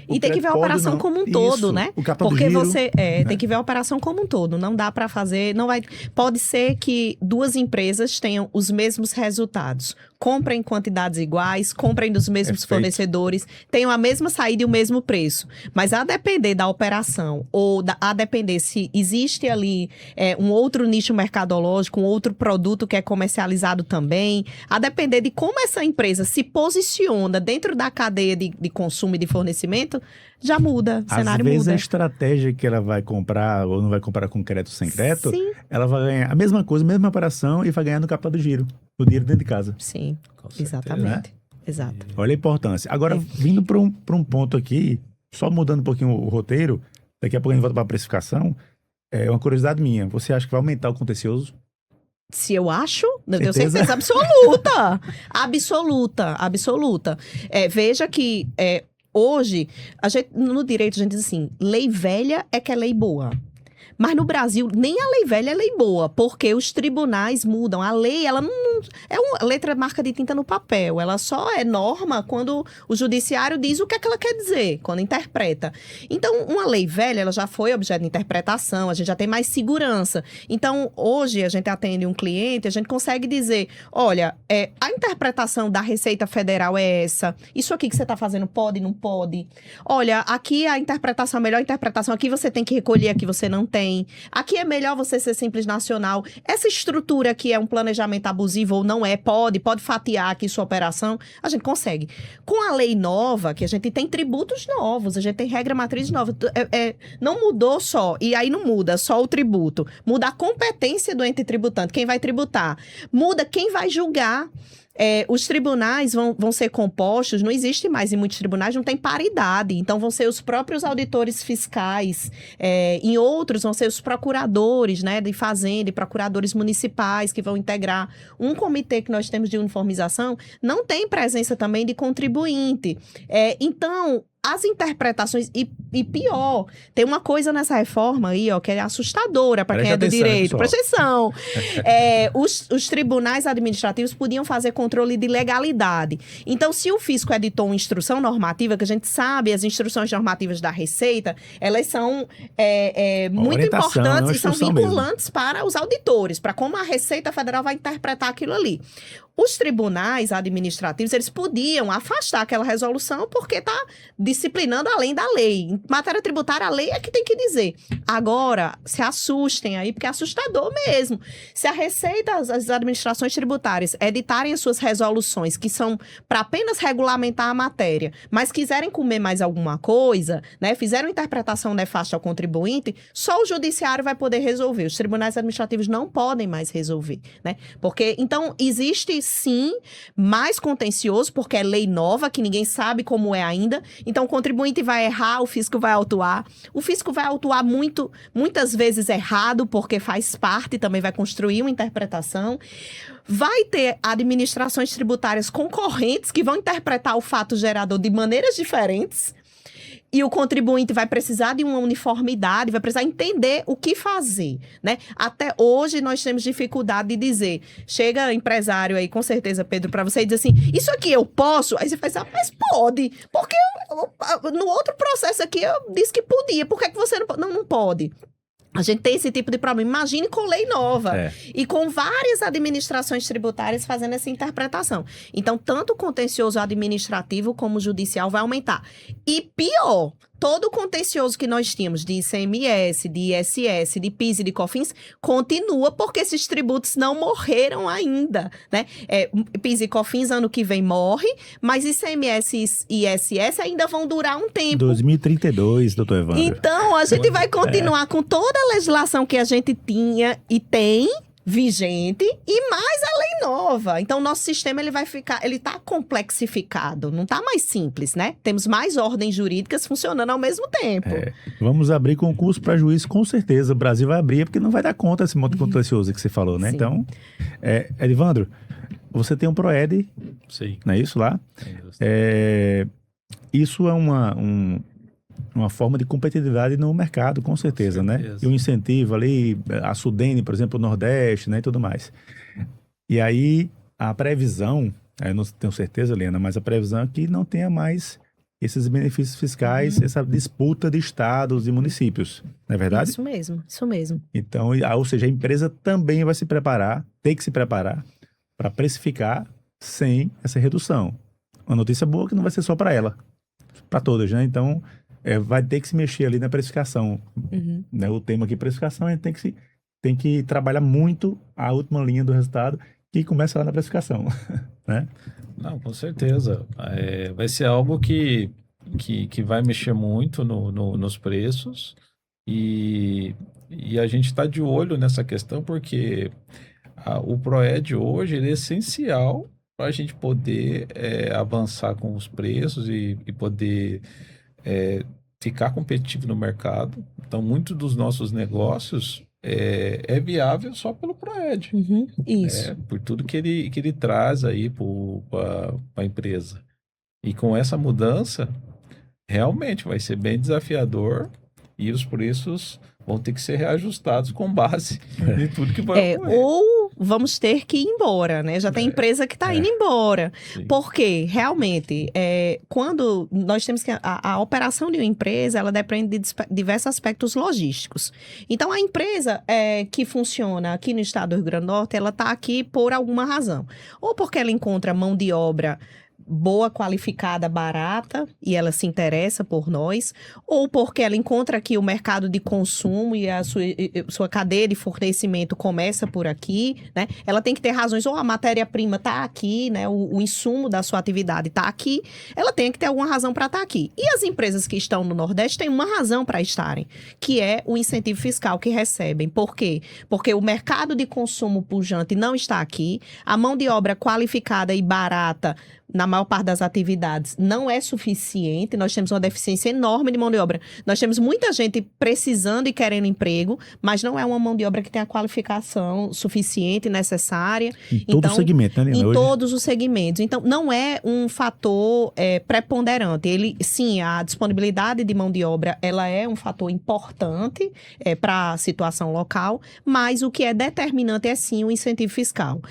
E tem que ver a operação como um todo, né? O capital do Porque giro, você tem que ver a operação como um todo. Não dá para fazer, não vai. Pode ser que duas empresas tenham os mesmos resultados. Comprem em quantidades iguais, comprem dos mesmos Perfeito. fornecedores, tenham a mesma saída e o mesmo preço. Mas a depender da operação, ou a depender se existe ali um outro nicho mercadológico, um outro produto que é comercializado também, a depender de como essa empresa se posiciona dentro da cadeia de consumo e de fornecimento, já muda, o às cenário vezes muda. a estratégia que ela vai comprar ou não vai comprar com crédito ou sem crédito, Sim, ela vai ganhar a mesma coisa, a mesma operação e vai ganhar no capital do giro, o dinheiro dentro de casa. sim, Com certeza. exatamente. Exato. Olha a importância. Agora, vindo para um ponto aqui, só mudando um pouquinho o roteiro, daqui a pouco a gente volta para a precificação, é uma curiosidade minha. Você acha que vai aumentar o contencioso? Se eu acho, eu tenho Certeza? certeza absoluta. Absoluta. Veja que hoje, no direito, a gente diz assim, lei velha é que é lei boa. Mas no Brasil, nem a lei velha é lei boa, porque os tribunais mudam. A lei, ela não é uma letra marca de tinta no papel. Ela só é norma quando o judiciário diz o que é que ela quer dizer, quando interpreta. Então, uma lei velha, ela já foi objeto de interpretação, a gente já tem mais segurança. Então, hoje, a gente atende um cliente, a gente consegue dizer, olha, a interpretação da Receita Federal é essa, isso aqui que você está fazendo pode, não pode? Olha, aqui a interpretação, a melhor interpretação, aqui você tem que recolher, aqui você não tem. Aqui é melhor você ser simples nacional. Essa estrutura aqui é um planejamento abusivo ou não é, pode fatiar aqui sua operação, a gente consegue. Com a lei nova, que a gente tem tributos novos, a gente tem regra matriz nova, não mudou só, e aí não muda só o tributo, muda a competência do ente tributante, quem vai tributar, muda quem vai julgar. Os tribunais vão ser compostos, não existe mais em muitos tribunais, não tem paridade, então vão ser os próprios auditores fiscais, em outros vão ser os procuradores, né, de fazenda e procuradores municipais que vão integrar um comitê que nós temos de uniformização, não tem presença também de contribuinte. Então, as interpretações, e pior, tem uma coisa nessa reforma aí, ó, que é assustadora para quem é do direito. Presta atenção. Os tribunais administrativos podiam fazer controle de legalidade. Então, se o fisco editou uma instrução normativa, que a gente sabe, as instruções normativas da Receita, elas são muito importantes e são vinculantes para os auditores, para como a Receita Federal vai interpretar aquilo ali. Os tribunais administrativos, eles podiam afastar aquela resolução porque está disciplinando além da lei. Em matéria tributária, a lei é que tem que dizer. Agora, se assustem aí, porque é assustador mesmo. Se a Receita, as administrações tributárias editarem as suas resoluções, que são para apenas regulamentar a matéria, mas quiserem comer mais alguma coisa, né, fizeram interpretação nefasta ao contribuinte, só o judiciário vai poder resolver. Os tribunais administrativos não podem mais resolver, né? Porque, então, existe sim mais contencioso, porque é lei nova, que ninguém sabe como é ainda. Então, o contribuinte vai errar, o fisco vai autuar. O fisco vai autuar muitas vezes errado, porque faz parte, também vai construir uma interpretação. Vai ter administrações tributárias concorrentes que vão interpretar o fato gerador de maneiras diferentes. E o contribuinte vai precisar de uma uniformidade, vai precisar entender o que fazer, né? Até hoje nós temos dificuldade de dizer. Chega empresário aí, com certeza, Pedro, para você e diz assim, isso aqui eu posso? Aí você faz, mas pode. Porque no outro processo aqui eu disse que podia. Por que você não pode? A gente tem esse tipo de problema. Imagine com lei nova e com várias administrações tributárias fazendo essa interpretação. Então, tanto o contencioso administrativo como o judicial vai aumentar. E pior, todo o contencioso que nós tínhamos de ICMS, de ISS, de PIS e de COFINS continua porque esses tributos não morreram ainda, né? PIS e COFINS ano que vem morre, mas ICMS e ISS ainda vão durar um tempo. 2032, doutor Evandro. Então, a gente vai continuar com toda a legislação que a gente tinha e tem vigente e mais a lei nova. Então, o nosso sistema ele tá complexificado, não tá mais simples, né? Temos mais ordens jurídicas funcionando ao mesmo tempo. Vamos abrir concurso para juiz, com certeza. O Brasil vai abrir, porque não vai dar conta desse monte contencioso que você falou, né? Sim. Então, Evandro, você tem um PROED, Sim. não é isso lá? Isso é uma forma de competitividade no mercado, com certeza, né? E um incentivo ali, a Sudene, por exemplo, o Nordeste, né, e tudo mais. E aí, a previsão, eu não tenho certeza, Helena, mas a previsão é que não tenha mais esses benefícios fiscais, essa disputa de estados e municípios, não é verdade? Isso mesmo, isso mesmo. Então, ou seja, a empresa também vai se preparar, tem que se preparar para precificar sem essa redução. Uma notícia boa que não vai ser só para ela, para todas, né? Então, vai ter que se mexer ali na precificação. Né? O tema aqui, precificação, a gente tem que trabalhar muito a última linha do resultado, que começa lá na precificação, né? Não, com certeza. Vai ser algo que vai mexer muito nos preços e a gente está de olho nessa questão porque o Proed hoje ele é essencial para a gente poder avançar com os preços e poder ficar competitivo no mercado. Então, muito dos nossos negócios é viável só pelo Proed. Isso. Por tudo que ele traz aí para a empresa. E com essa mudança, realmente vai ser bem desafiador e os preços vão ter que ser reajustados com base em tudo que vai ocorrer. Ou vamos ter que ir embora, né? Já tem empresa que está indo embora. Sim. Porque, realmente, quando nós temos que... A operação de uma empresa, ela depende de diversos aspectos logísticos. Então, a empresa que funciona aqui no estado do Rio Grande do Norte, ela está aqui por alguma razão. Ou porque ela encontra mão de obra boa, qualificada, barata, e ela se interessa por nós, ou porque ela encontra aqui o mercado de consumo e a sua cadeia de fornecimento começa por aqui, né? Ela tem que ter razões, ou a matéria-prima está aqui, né? O insumo da sua atividade está aqui, ela tem que ter alguma razão para estar aqui. E as empresas que estão no Nordeste têm uma razão para estarem, que é o incentivo fiscal que recebem. Por quê? Porque o mercado de consumo pujante não está aqui, a mão de obra qualificada e barata na maior parte das atividades, não é suficiente. Nós temos uma deficiência enorme de mão de obra. Nós temos muita gente precisando e querendo emprego, mas não é uma mão de obra que tem a qualificação suficiente, necessária. Em todo o segmento, né, Lina? Em Hoje... todos os segmentos. Então, não é um fator preponderante. Sim, a disponibilidade de mão de obra, ela é um fator importante para a situação local, mas o que é determinante é sim o incentivo fiscal.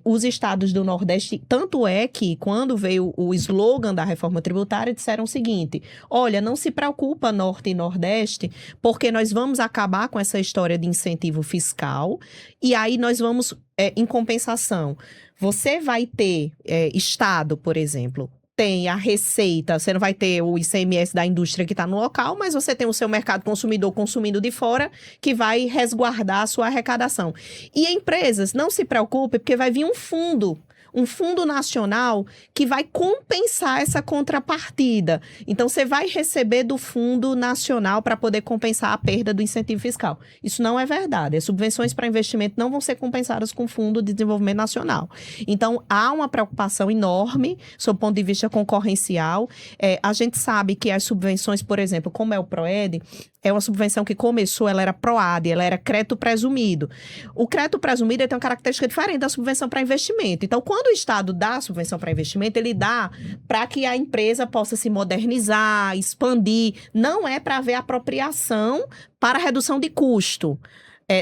Os estados do Nordeste, tanto é que quando veio o slogan da reforma tributária, disseram o seguinte: olha, não se preocupa Norte e Nordeste, porque nós vamos acabar com essa história de incentivo fiscal e aí nós vamos, em compensação, você vai ter estado, por exemplo, tem a receita, você não vai ter o ICMS da indústria que está no local, mas você tem o seu mercado consumidor consumindo de fora, que vai resguardar a sua arrecadação. E empresas, não se preocupem, porque vai vir um fundo nacional que vai compensar essa contrapartida. Então, você vai receber do fundo nacional para poder compensar a perda do incentivo fiscal. Isso não é verdade. As subvenções para investimento não vão ser compensadas com o Fundo de Desenvolvimento Nacional. Então, há uma preocupação enorme sob o ponto de vista concorrencial. A gente sabe que as subvenções, por exemplo, como é o Proed, é uma subvenção que começou, ela era PROAD, ela era crédito presumido. O crédito presumido tem uma característica diferente da subvenção para investimento. Então, quando o Estado dá a subvenção para investimento, ele dá para que a empresa possa se modernizar, expandir. Não é para haver apropriação para redução de custo.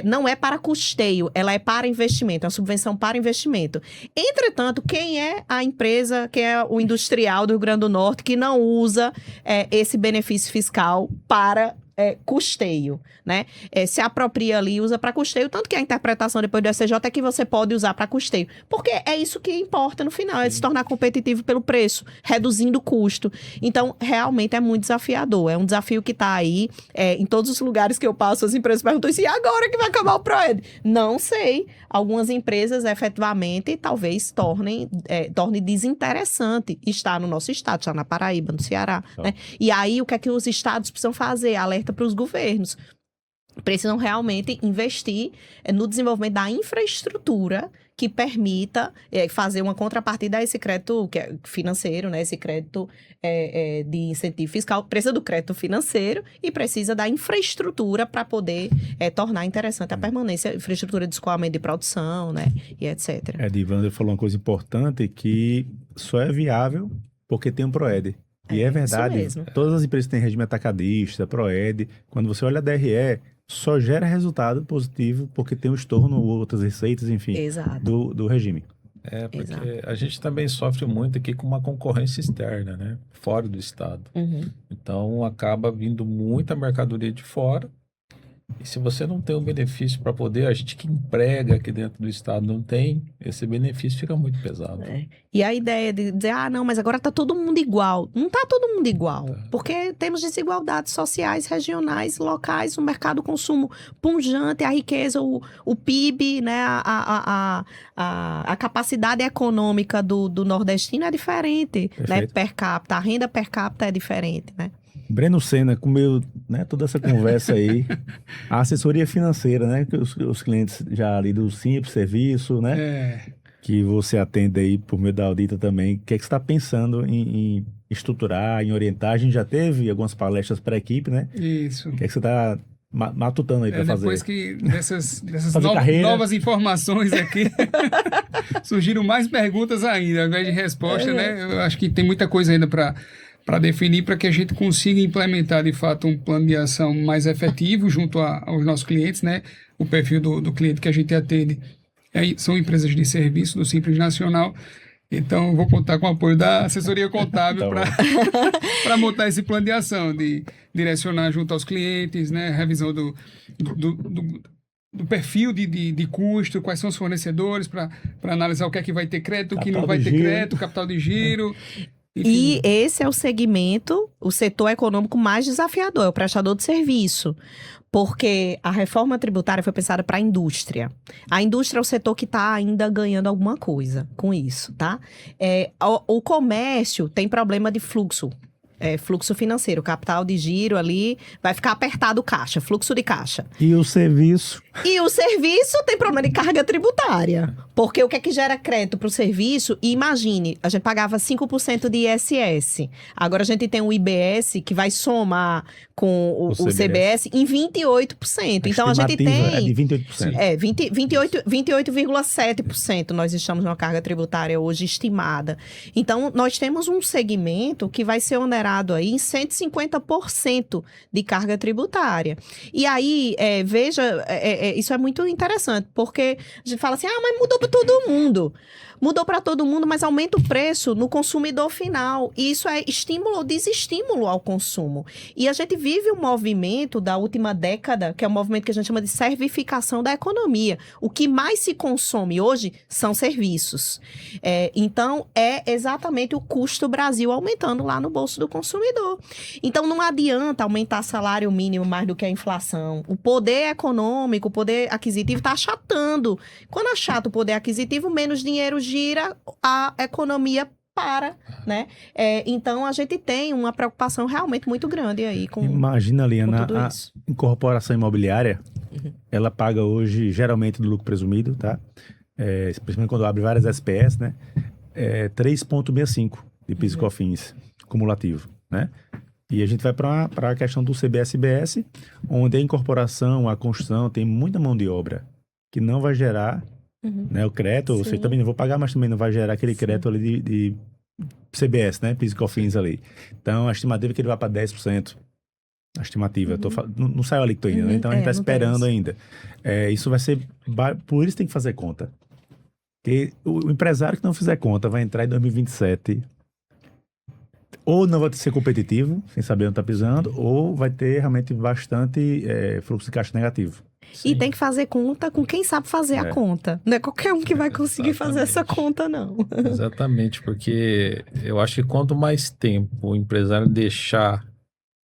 Não é para custeio, ela é para investimento, é uma subvenção para investimento. Entretanto, quem é a empresa, quem é o industrial do Rio Grande do Norte que não usa esse benefício fiscal para custeio, né? Se apropria ali e usa para custeio, tanto que a interpretação depois do STJ é que você pode usar para custeio, porque é isso que importa no final, é se tornar competitivo pelo preço, reduzindo o custo. Então, realmente é muito desafiador, é um desafio que está aí, em todos os lugares que eu passo, as empresas perguntam assim, e agora que vai acabar o Proed? Não sei, algumas empresas efetivamente talvez torne desinteressante estar no nosso estado, estar na Paraíba, no Ceará, né? E aí, o que é que os estados precisam fazer? Alerta para os governos. Precisam realmente investir no desenvolvimento da infraestrutura que permita fazer uma contrapartida a esse crédito financeiro, né? Esse crédito de incentivo fiscal. Precisa do crédito financeiro e precisa da infraestrutura para poder tornar interessante a permanência, infraestrutura de escoamento de produção, né? E etc. Divandro falou uma coisa importante, que só é viável porque tem um Proed. E é verdade, todas as empresas têm regime atacadista, Proed. Quando você olha a DRE, só gera resultado positivo porque tem um estorno, outras receitas, enfim, do regime. Porque Exato. a gente também sofre muito aqui com uma concorrência externa, né? Fora do estado. Uhum. Então acaba vindo muita mercadoria de fora. E se você não tem um benefício para poder, a gente que emprega aqui dentro do estado não tem, esse benefício fica muito pesado. É. E a ideia de dizer, não, mas agora tá todo mundo igual. Não tá todo mundo igual, porque temos desigualdades sociais, regionais, locais, o mercado do consumo pujante, a riqueza, o PIB, né, a capacidade econômica do nordestino é diferente, né, Perfeito. per capita, a renda per capita é diferente, né? Breno Senna, comeu, né, toda essa conversa aí, a assessoria financeira, né, que os clientes já ali do Simples Serviço, né, É, que você atende aí por meio da Audita também, o que é que você está pensando em estruturar, em orientar? A gente já teve algumas palestras para a equipe, né? isso. O que é que você está matutando aí para fazer? Depois que dessas Fazer carreira. novas informações aqui, surgiram mais perguntas ainda, ao invés de resposta, né? Eu acho que tem muita coisa ainda para definir, para que a gente consiga implementar, de fato, um plano de ação mais efetivo junto aos nossos clientes, né? O perfil do cliente que a gente atende são empresas de serviço do Simples Nacional. Então, eu vou contar com o apoio da assessoria contábil Tá para montar esse plano de ação, de direcionar junto aos clientes, né? Revisão do perfil de custo, quais são os fornecedores, para analisar o que é que vai ter crédito, o que não Capital vai de ter giro. crédito, capital de giro. E Enfim. esse é o segmento, o setor econômico mais desafiador, é o prestador de serviço. Porque a reforma tributária foi pensada para a indústria. A indústria é o setor que está ainda ganhando alguma coisa com isso, tá? O comércio tem problema de fluxo. Fluxo financeiro, capital de giro ali, vai ficar apertado o caixa, fluxo de caixa. E o serviço? E o serviço tem problema de carga tributária. Porque o que é que gera crédito para o serviço? E imagine, a gente pagava 5% de ISS. Agora a gente tem o IBS que vai somar com o CBS em 28%. Então a gente estimativa é de tem... 28%. 28,7% nós estamos numa carga tributária hoje estimada. Então, nós temos um segmento que vai ser onerado aí em 150% de carga tributária. E aí, veja, isso é muito interessante, porque a gente fala assim, mas mudou para todo mundo. Mudou para todo mundo, mas aumenta o preço no consumidor final. E isso é estímulo ou desestímulo ao consumo. E a gente vive um movimento da última década, que é um movimento que a gente chama de servificação da economia. O que mais se consome hoje são serviços. Então, é exatamente o custo Brasil aumentando lá no bolso do consumidor. Então, não adianta aumentar salário mínimo mais do que a inflação. O poder econômico, o poder aquisitivo está achatando. Quando achata o poder aquisitivo, menos dinheiro gira, a economia para, né? Então, a gente tem uma preocupação realmente muito grande aí com Imagina, Liana, tudo a isso. incorporação imobiliária, ela paga hoje, geralmente, do lucro presumido, tá? Principalmente quando abre várias SPS, né? 3,65 de PIS e COFINS cumulativo, né? E a gente vai para a questão do CBS-IBS, onde a incorporação, a construção, tem muita mão de obra que não vai gerar, né, o crédito. Sim. Você também não vou pagar, mas também não vai gerar aquele Sim. crédito ali de CBS, né? PIS e COFINS ali. Então, a estimativa é que ele vai para 10%. A estimativa. Não saiu a alíquota ainda, né? Então a gente está não tem esperando isso. ainda. Isso vai ser... Por isso tem que fazer conta. Porque o empresário que não fizer conta vai entrar em 2027... ou não vai ser competitivo, sem saber onde está pisando, ou vai ter realmente bastante fluxo de caixa negativo. E tem que fazer conta com quem sabe fazer a conta. Não é qualquer um que vai conseguir fazer essa conta, não. Exatamente, porque eu acho que quanto mais tempo o empresário deixar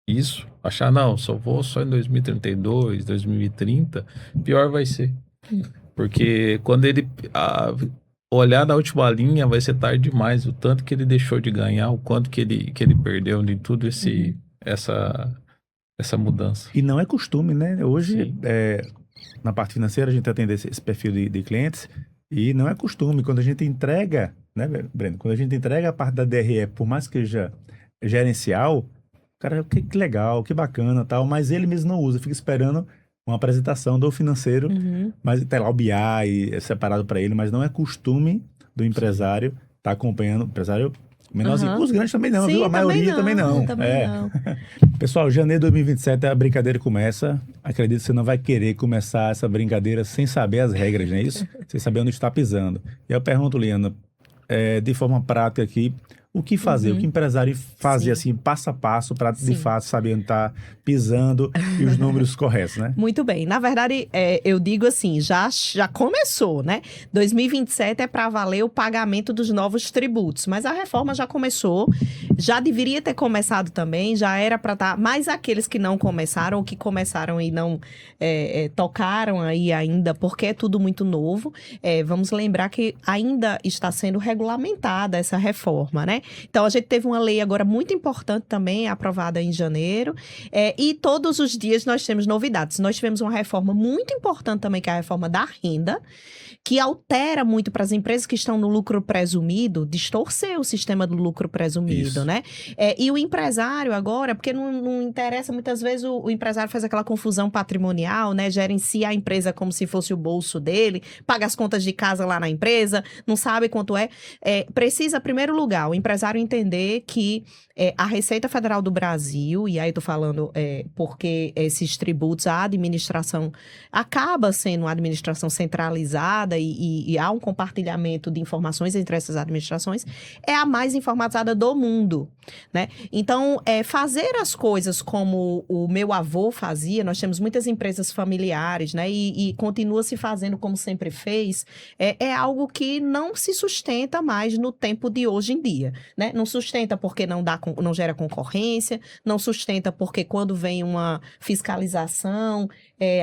isso, achar, não, só vou só em 2032, 2030, pior vai ser. Porque quando ele olhar na última linha, vai ser tarde demais. O tanto que ele deixou de ganhar, o quanto que ele perdeu de tudo essa mudança. E não é costume, né? Hoje, Sim. na parte financeira, a gente atende esse perfil de clientes e não é costume. Quando a gente entrega, né, Breno? Quando a gente entrega a parte da DRE, por mais que seja gerencial, cara, que legal, que bacana, tal, mas ele mesmo não usa, fica esperando uma apresentação do financeiro, mas tá lá o BI é separado para ele, mas não é costume do empresário estar acompanhando. O empresário Menorzinho. Aham. Os grandes também não, Sim, viu? A maioria também não. Também É. não. Pessoal, janeiro de 2027 a brincadeira começa. Acredito que você não vai querer começar essa brincadeira sem saber as regras, não é isso? Sem saber onde está pisando. E eu pergunto, Liana, de forma prática aqui, o que fazer? O que empresário fazer Sim. assim, passo a passo, para de Sim. fato saber onde está pisando e os números corretos, né? Muito bem. Na verdade, eu digo assim, já começou, né? 2027 é para valer o pagamento dos novos tributos, mas a reforma já começou, já deveria ter começado também, já era para estar, mas aqueles que não começaram, ou que começaram e não tocaram aí ainda, porque é tudo muito novo, vamos lembrar que ainda está sendo regulamentada essa reforma, né? Então, a gente teve uma lei agora muito importante também, aprovada em janeiro, e todos os dias nós temos novidades. Nós tivemos uma reforma muito importante também, que é a reforma da renda, que altera muito para as empresas que estão no lucro presumido, distorcer o sistema do lucro presumido, Isso. né? E o empresário agora, porque não interessa, muitas vezes o empresário faz aquela confusão patrimonial, né? Gerencia a empresa como se fosse o bolso dele, paga as contas de casa lá na empresa, não sabe quanto é. Precisa, em primeiro lugar, o empresário entender que a Receita Federal do Brasil, e aí eu tô falando porque esses tributos, a administração acaba sendo uma administração centralizada e há um compartilhamento de informações entre essas administrações, é a mais informatizada do mundo, né? Então, fazer as coisas como o meu avô fazia, nós temos muitas empresas familiares, né? E continua se fazendo como sempre fez, é algo que não se sustenta mais no tempo de hoje em dia, né? Não sustenta porque não gera concorrência, não sustenta porque quando vem uma fiscalização,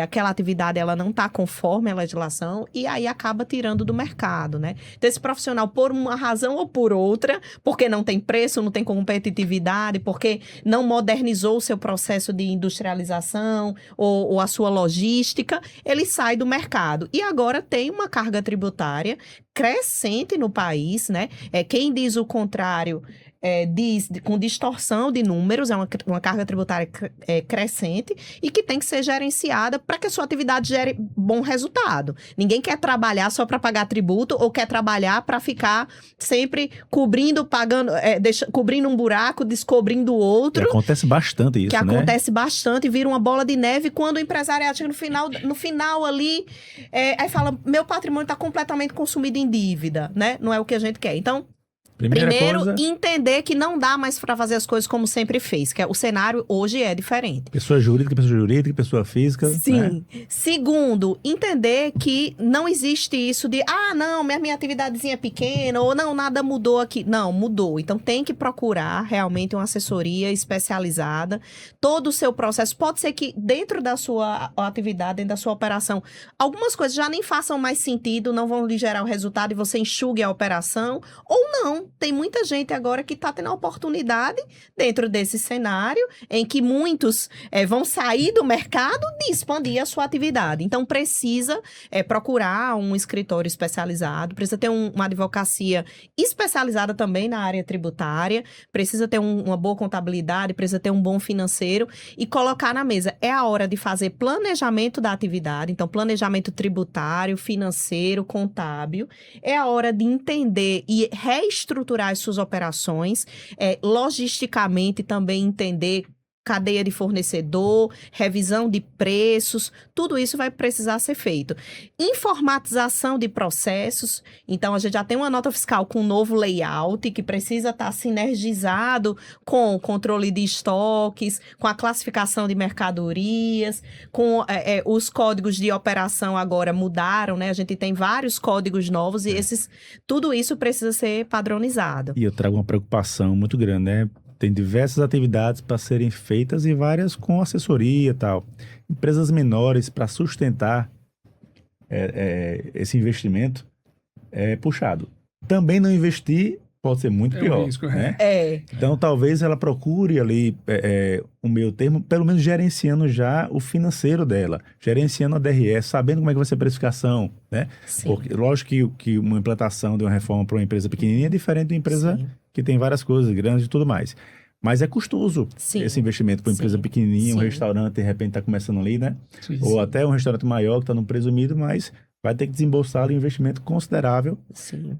aquela atividade ela não está conforme a legislação e aí acaba tirando do mercado, né? Então, esse profissional, por uma razão ou por outra, porque não tem preço, não tem competitividade, porque não modernizou o seu processo de industrialização ou a sua logística, ele sai do mercado. E agora tem uma carga tributária crescente no país, né? Quem diz o contrário diz com distorção de números, é uma carga tributária crescente e que tem que ser gerenciada para que a sua atividade gere bom resultado. Ninguém quer trabalhar só para pagar tributo ou quer trabalhar para ficar sempre cobrindo, pagando, cobrindo um buraco, descobrindo outro. E acontece bastante isso, que né? acontece bastante, vira uma bola de neve quando o empresário chega no final ali, aí fala, meu patrimônio está completamente consumido em dívida, né? Não é o que a gente quer. Então, Primeiro, coisa, entender que não dá mais para fazer as coisas como sempre fez, que o cenário hoje é diferente. pessoa jurídica, pessoa física. Sim. Né? Segundo, entender que não existe isso de, não, minha atividadezinha é pequena, ou não, nada mudou aqui. Não, mudou. Então, tem que procurar realmente uma assessoria especializada. Todo o seu processo, pode ser que dentro da sua atividade, dentro da sua operação, algumas coisas já nem façam mais sentido, não vão lhe gerar o resultado e você enxugue a operação, ou não. Tem muita gente agora que está tendo a oportunidade, dentro desse cenário, em que muitos vão sair do mercado de expandir a sua atividade. Então, precisa procurar um escritório especializado, precisa ter uma advocacia especializada também na área tributária, precisa ter uma boa contabilidade, precisa ter um bom financeiro e colocar na mesa. É a hora de fazer planejamento da atividade, então, planejamento tributário, financeiro, contábil. É a hora de entender e reestruturar as suas operações, logisticamente também entender cadeia de fornecedor, revisão de preços, tudo isso vai precisar ser feito. Informatização de processos, então a gente já tem uma nota fiscal com um novo layout que precisa estar sinergizado com o controle de estoques, com a classificação de mercadorias, com os códigos de operação agora mudaram, né? A gente tem vários códigos novos e tudo isso precisa ser padronizado. E eu trago uma preocupação muito grande, né? Tem diversas atividades para serem feitas e várias com assessoria e tal. Empresas menores para sustentar esse investimento é puxado. Também não investir pode ser muito pior. Um risco, né? Então, talvez ela procure ali um meio termo, pelo menos gerenciando já o financeiro dela, gerenciando a DRE, sabendo como é que vai ser a precificação, né? Sim. Porque, lógico que uma implantação de uma reforma para uma empresa pequenininha é diferente de uma empresa que tem várias coisas grandes e tudo mais. Mas é custoso esse investimento para uma empresa pequenininha, um restaurante, de repente está começando ali, né? Sim. Ou até um restaurante maior que está no presumido, mas vai ter que desembolsar ali um investimento considerável, Sim,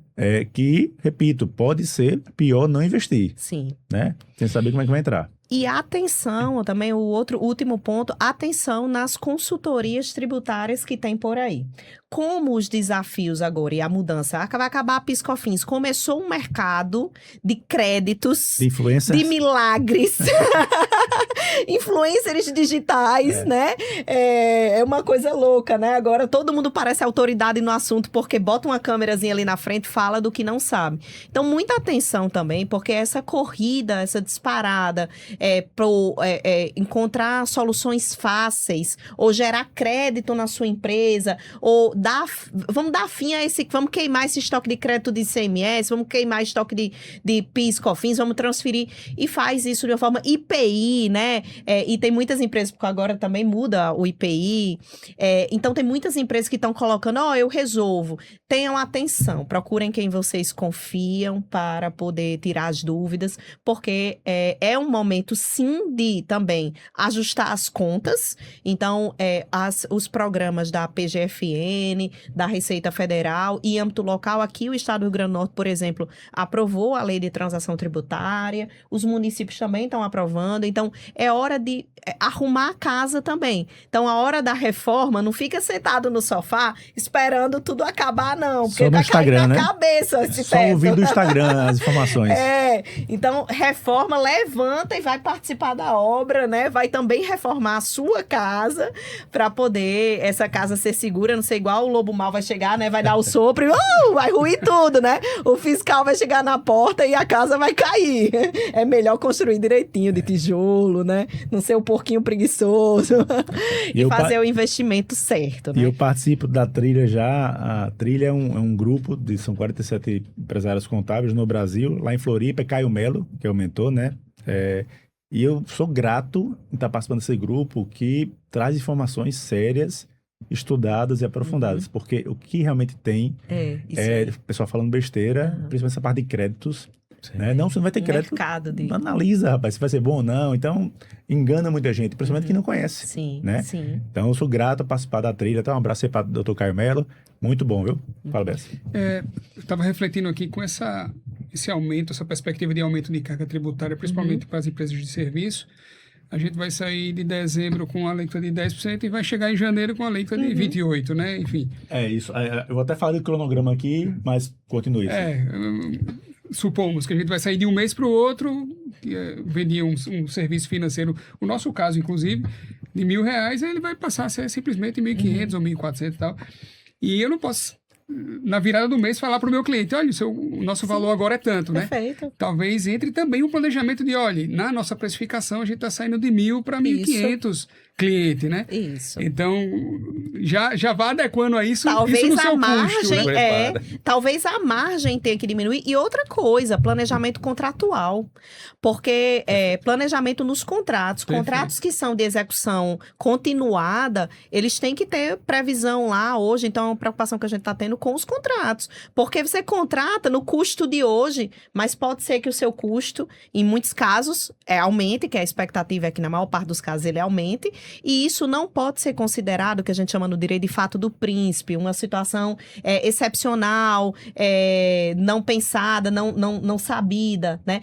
que, repito, pode ser pior não investir, sim. né? Sem saber como é que vai entrar. E atenção, também o último ponto, atenção nas consultorias tributárias que tem por aí. Como os desafios agora e a mudança vai acabar a PIS/COFINS, começou um mercado de créditos, De influências. de milagres, influencers digitais, né? É uma coisa louca, né? Agora todo mundo parece autoridade no assunto porque bota uma câmerazinha ali na frente e fala do que não sabe. Então, muita atenção também, porque essa corrida, essa disparada para encontrar soluções fáceis, ou gerar crédito na sua empresa, ou vamos dar fim a vamos queimar esse estoque de crédito de ICMS, vamos queimar estoque de PIS/COFINS, vamos transferir, e faz isso de uma forma IPI, né? E tem muitas empresas, porque agora também muda o IPI, então tem muitas empresas que estão colocando, eu resolvo. Tenham atenção, procurem quem vocês confiam para poder tirar as dúvidas, porque é um momento, sim, de também ajustar as contas. Então, os programas da PGFN, da Receita Federal e âmbito local, aqui o Estado do Rio Grande do Norte, por exemplo, aprovou a Lei de Transação Tributária, os municípios também estão aprovando, então é hora de arrumar a casa também. Então, a hora da reforma, não fica sentado no sofá esperando tudo acabar, não, porque Só no tá Instagram, caindo na né? cabeça esse Só teto. ouvindo o Instagram as informações. Então, reforma, levanta e vai participar da obra, né? Vai também reformar a sua casa para poder essa casa ser segura, não ser igual o lobo mau vai chegar, né? Vai dar o sopro e vai ruir tudo, né? O fiscal vai chegar na porta e a casa vai cair. É melhor construir direitinho, de tijolo, né? Não ser o porquinho preguiçoso. E fazer o investimento certo, né? E eu participo da Trilha já. A Trilha é um grupo, são 47 empresários contábeis no Brasil. Lá em Floripa é Caio Melo, que é o mentor, né? E eu sou grato em estar participando desse grupo que traz informações sérias, estudadas e aprofundadas. Porque o que realmente tem o pessoal falando besteira, principalmente essa parte de créditos. Né? Não, você não vai ter crédito. Não analisa, rapaz, se vai ser bom ou não. Então, engana muita gente, principalmente quem não conhece. Sim, né? sim. Então, eu sou grato a participar da Trilha. Então, um abraço aí para o Dr. Caio Melo. Muito bom, viu? Fala, Bessa. Eu estava refletindo aqui com esse aumento, essa perspectiva de aumento de carga tributária, principalmente para as empresas de serviço. A gente vai sair de dezembro com a alíquota de 10% e vai chegar em janeiro com a alíquota de 28%, né? Enfim. É isso. Eu vou até falar do cronograma aqui, mas continue. Supomos que a gente vai sair de um mês para o outro, vendia um serviço financeiro, o nosso caso, inclusive, de R$1.000, ele vai passar a ser simplesmente 1.500 ou 1.400 e tal. E eu não posso, na virada do mês, falar para o meu cliente, olha, o nosso valor agora é tanto, né? Perfeito. Talvez entre também um planejamento de, olha, na nossa precificação a gente está saindo de 1.000 para 1.500 cliente, né? Isso. Então, já vá adequando a isso, talvez isso no a seu margem custo, né? Talvez a margem tenha que diminuir. E outra coisa, planejamento contratual. Porque planejamento nos contratos, contratos que são de execução continuada, eles têm que ter previsão lá hoje. Então, é uma preocupação que a gente está tendo com os contratos. Porque você contrata no custo de hoje, mas pode ser que o seu custo, em muitos casos, aumente, que a expectativa é que na maior parte dos casos ele aumente. E isso não pode ser considerado o que a gente chama no direito de fato do príncipe, uma situação excepcional, não pensada, não sabida, né?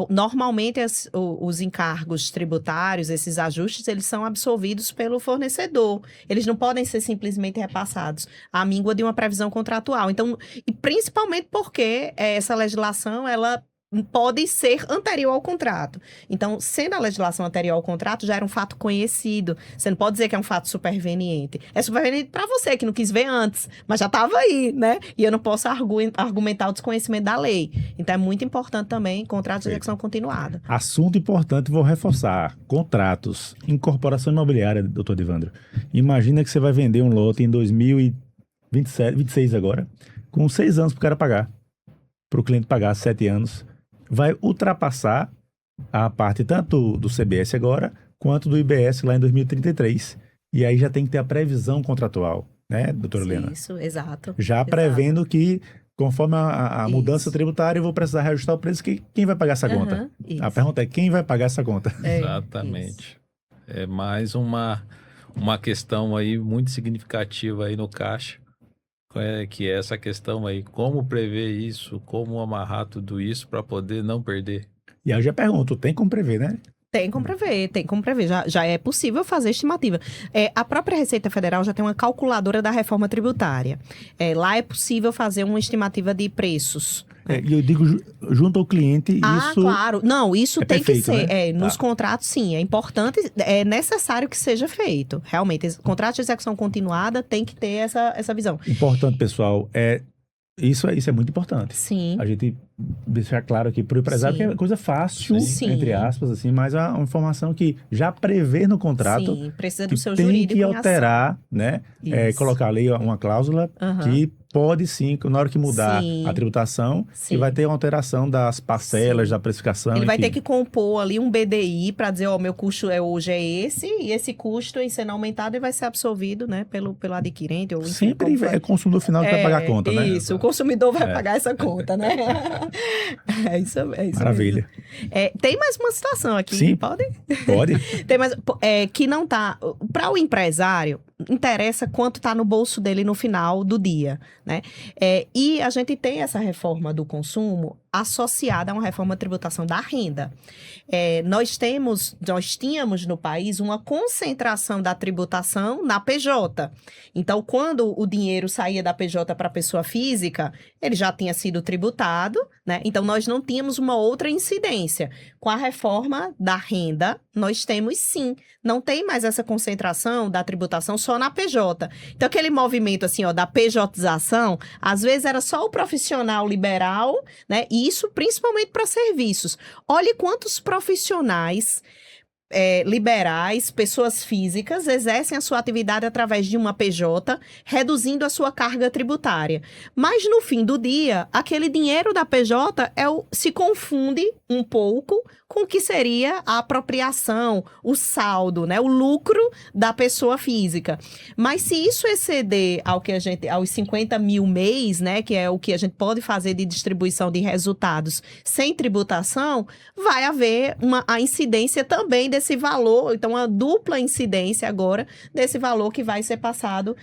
Normalmente os encargos tributários, esses ajustes, eles são absolvidos pelo fornecedor. Eles não podem ser simplesmente repassados à míngua de uma previsão contratual. Então, e principalmente porque essa legislação, ela pode ser anterior ao contrato. Então, sendo a legislação anterior ao contrato, já era um fato conhecido. Você não pode dizer que é um fato superveniente. É superveniente para você, que não quis ver antes, mas já estava aí, né? E eu não posso argumentar o desconhecimento da lei. Então, é muito importante também contrato de execução continuada. Assunto importante, vou reforçar. Contratos. Incorporação imobiliária, doutor Divandro. Imagina que você vai vender um lote em 2026 agora, com 6 anos para o cara pagar. Para o cliente pagar 7 anos. Vai ultrapassar a parte tanto do CBS agora, quanto do IBS lá em 2033. E aí já tem que ter a previsão contratual, né, doutora Helena? Isso, exato. Já prevendo que, conforme a mudança tributária, eu vou precisar reajustar o preço, quem vai pagar essa conta? A pergunta é, quem vai pagar essa conta? Exatamente. É mais uma questão aí muito significativa aí no caixa, que é essa questão aí, como prever isso, como amarrar tudo isso para poder não perder. E aí eu já pergunto, tem como prever, né? Tem como prever, tem como prever. Já é possível fazer estimativa. A própria Receita Federal já tem uma calculadora da reforma tributária. Lá é possível fazer uma estimativa de preços. E eu digo junto ao cliente, isso... Claro. Não, isso é tem que perfeito, ser. né? Nos Tá. contratos, sim. É importante, é necessário que seja feito. Realmente, esse contrato de execução continuada tem que ter essa visão. Importante, pessoal, isso é muito importante. Sim. A gente deixar claro aqui para o empresário Sim. que é coisa fácil, Sim. entre aspas, assim, mas é uma informação que já prevê no contrato Sim, precisa que do seu tem jurídico que em ação. alterar, né? Isso. Colocar ali uma cláusula Aham. que pode sim, na hora que mudar Sim. a tributação, Sim. que vai ter uma alteração das parcelas, Sim. da precificação. Ele vai enfim. ter que compor ali um BDI para dizer, meu custo hoje é esse, e esse custo, em sendo aumentado, ele vai ser absorvido, né, pelo adquirente. Ou, enfim, Sempre como é o consumidor final que vai pagar a conta, né? Isso, o consumidor vai pagar essa conta, né? É isso Maravilha. mesmo. Tem mais uma situação aqui, Sim. pode? Pode? Tem mais, que não tá, para o empresário, interessa quanto tá no bolso dele no final do dia, né? E a gente tem essa reforma do consumo associada a uma reforma de tributação da renda. Nós tínhamos no país uma concentração da tributação na PJ. Então, quando o dinheiro saía da PJ para a pessoa física, ele já tinha sido tributado, né? Então, nós não tínhamos uma outra incidência. Com a reforma da renda, nós temos sim. Não tem mais essa concentração da tributação só na PJ. Então, aquele movimento assim, da PJização, às vezes era só o profissional liberal, né? E isso principalmente para serviços. Olhe quantos profissionais liberais, pessoas físicas, exercem a sua atividade através de uma PJ, reduzindo a sua carga tributária. Mas no fim do dia, aquele dinheiro da PJ se confunde um pouco com o que seria a apropriação, o saldo, né, o lucro da pessoa física. Mas se isso exceder aos 50 mil mês, né, que é o que a gente pode fazer de distribuição de resultados sem tributação, vai haver a incidência também desse valor, então uma dupla incidência agora desse valor que vai ser passado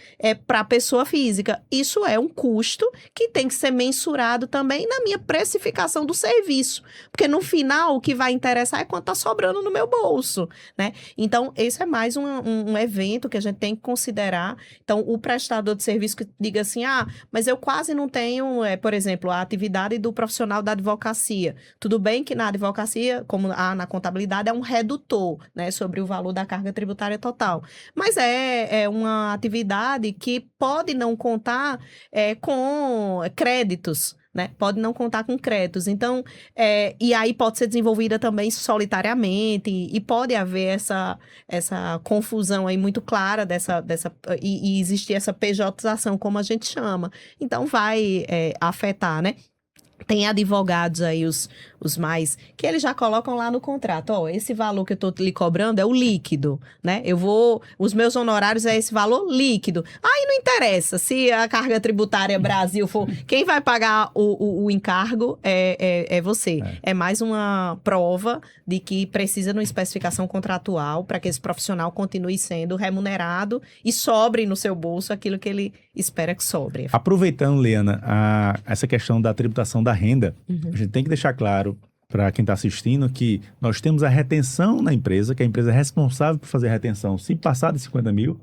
para a pessoa física. Isso é um custo que tem que ser mensurado também na minha precificação do serviço, porque no final o que vai interessar é quanto está sobrando no meu bolso, né? Então, esse é mais um evento que a gente tem que considerar. Então, o prestador de serviço que diga assim, mas eu quase não tenho, por exemplo, a atividade do profissional da advocacia. Tudo bem que na advocacia, como na contabilidade, é um redutor, né, sobre o valor da carga tributária total. Mas é uma atividade que pode não contar com créditos, né? Pode não contar com créditos. Então, e aí pode ser desenvolvida também solitariamente, e pode haver essa confusão aí muito clara e existir essa pejotização, como a gente chama. Então, vai afetar, né? Tem advogados aí, os mais, que eles já colocam lá no contrato, esse valor que eu tô lhe cobrando é o líquido, né? Os meus honorários é esse valor líquido. Aí não interessa, se a carga tributária Brasil for, quem vai pagar o encargo é você. É mais uma prova de que precisa de uma especificação contratual para que esse profissional continue sendo remunerado e sobre no seu bolso aquilo que ele espera que sobre. Aproveitando, Liana, essa questão da tributação da renda, a gente tem que deixar claro para quem está assistindo que nós temos a retenção na empresa, que a empresa é responsável por fazer a retenção se passar de 50 mil,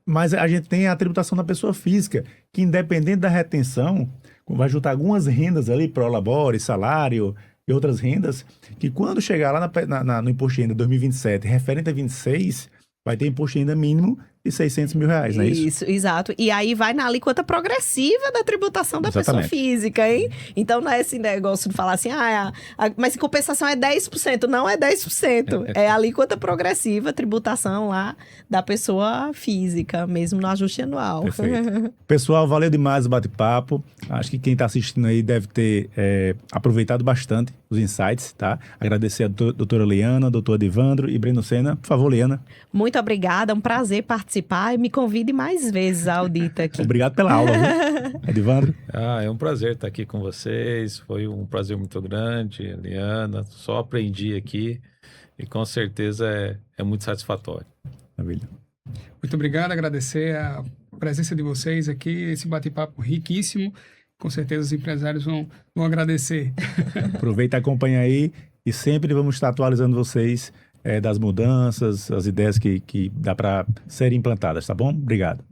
mas a gente tem a tributação da pessoa física, que independente da retenção, vai juntar algumas rendas ali, prolabore, salário e outras rendas, que quando chegar lá no imposto de renda 2027, referente a 26, vai ter imposto de renda mínimo de 600 mil reais, não é isso? Isso, exato. E aí vai na alíquota progressiva da tributação da pessoa física, hein? Então não é esse negócio de falar assim, mas em compensação é 10%. Não é 10%. É a alíquota progressiva, tributação lá da pessoa física, mesmo no ajuste anual. Perfeito. Pessoal, valeu demais o bate-papo. Acho que quem está assistindo aí deve ter aproveitado bastante os insights, tá? Agradecer a doutora Liana, doutor Adivandro e Breno Sena. Por favor, Liana. Muito obrigada, é um prazer participar e me convide mais vezes a Audita aqui. Obrigado pela aula, viu? Adivandro. É um prazer estar aqui com vocês, foi um prazer muito grande, Liana, só aprendi aqui e com certeza é muito satisfatório. Maravilha. Muito obrigado, agradecer presença de vocês aqui, esse bate-papo riquíssimo. Com certeza os empresários vão agradecer. Aproveita e acompanha aí e sempre vamos estar atualizando vocês das mudanças, as ideias que dá para serem implantadas, tá bom? Obrigado.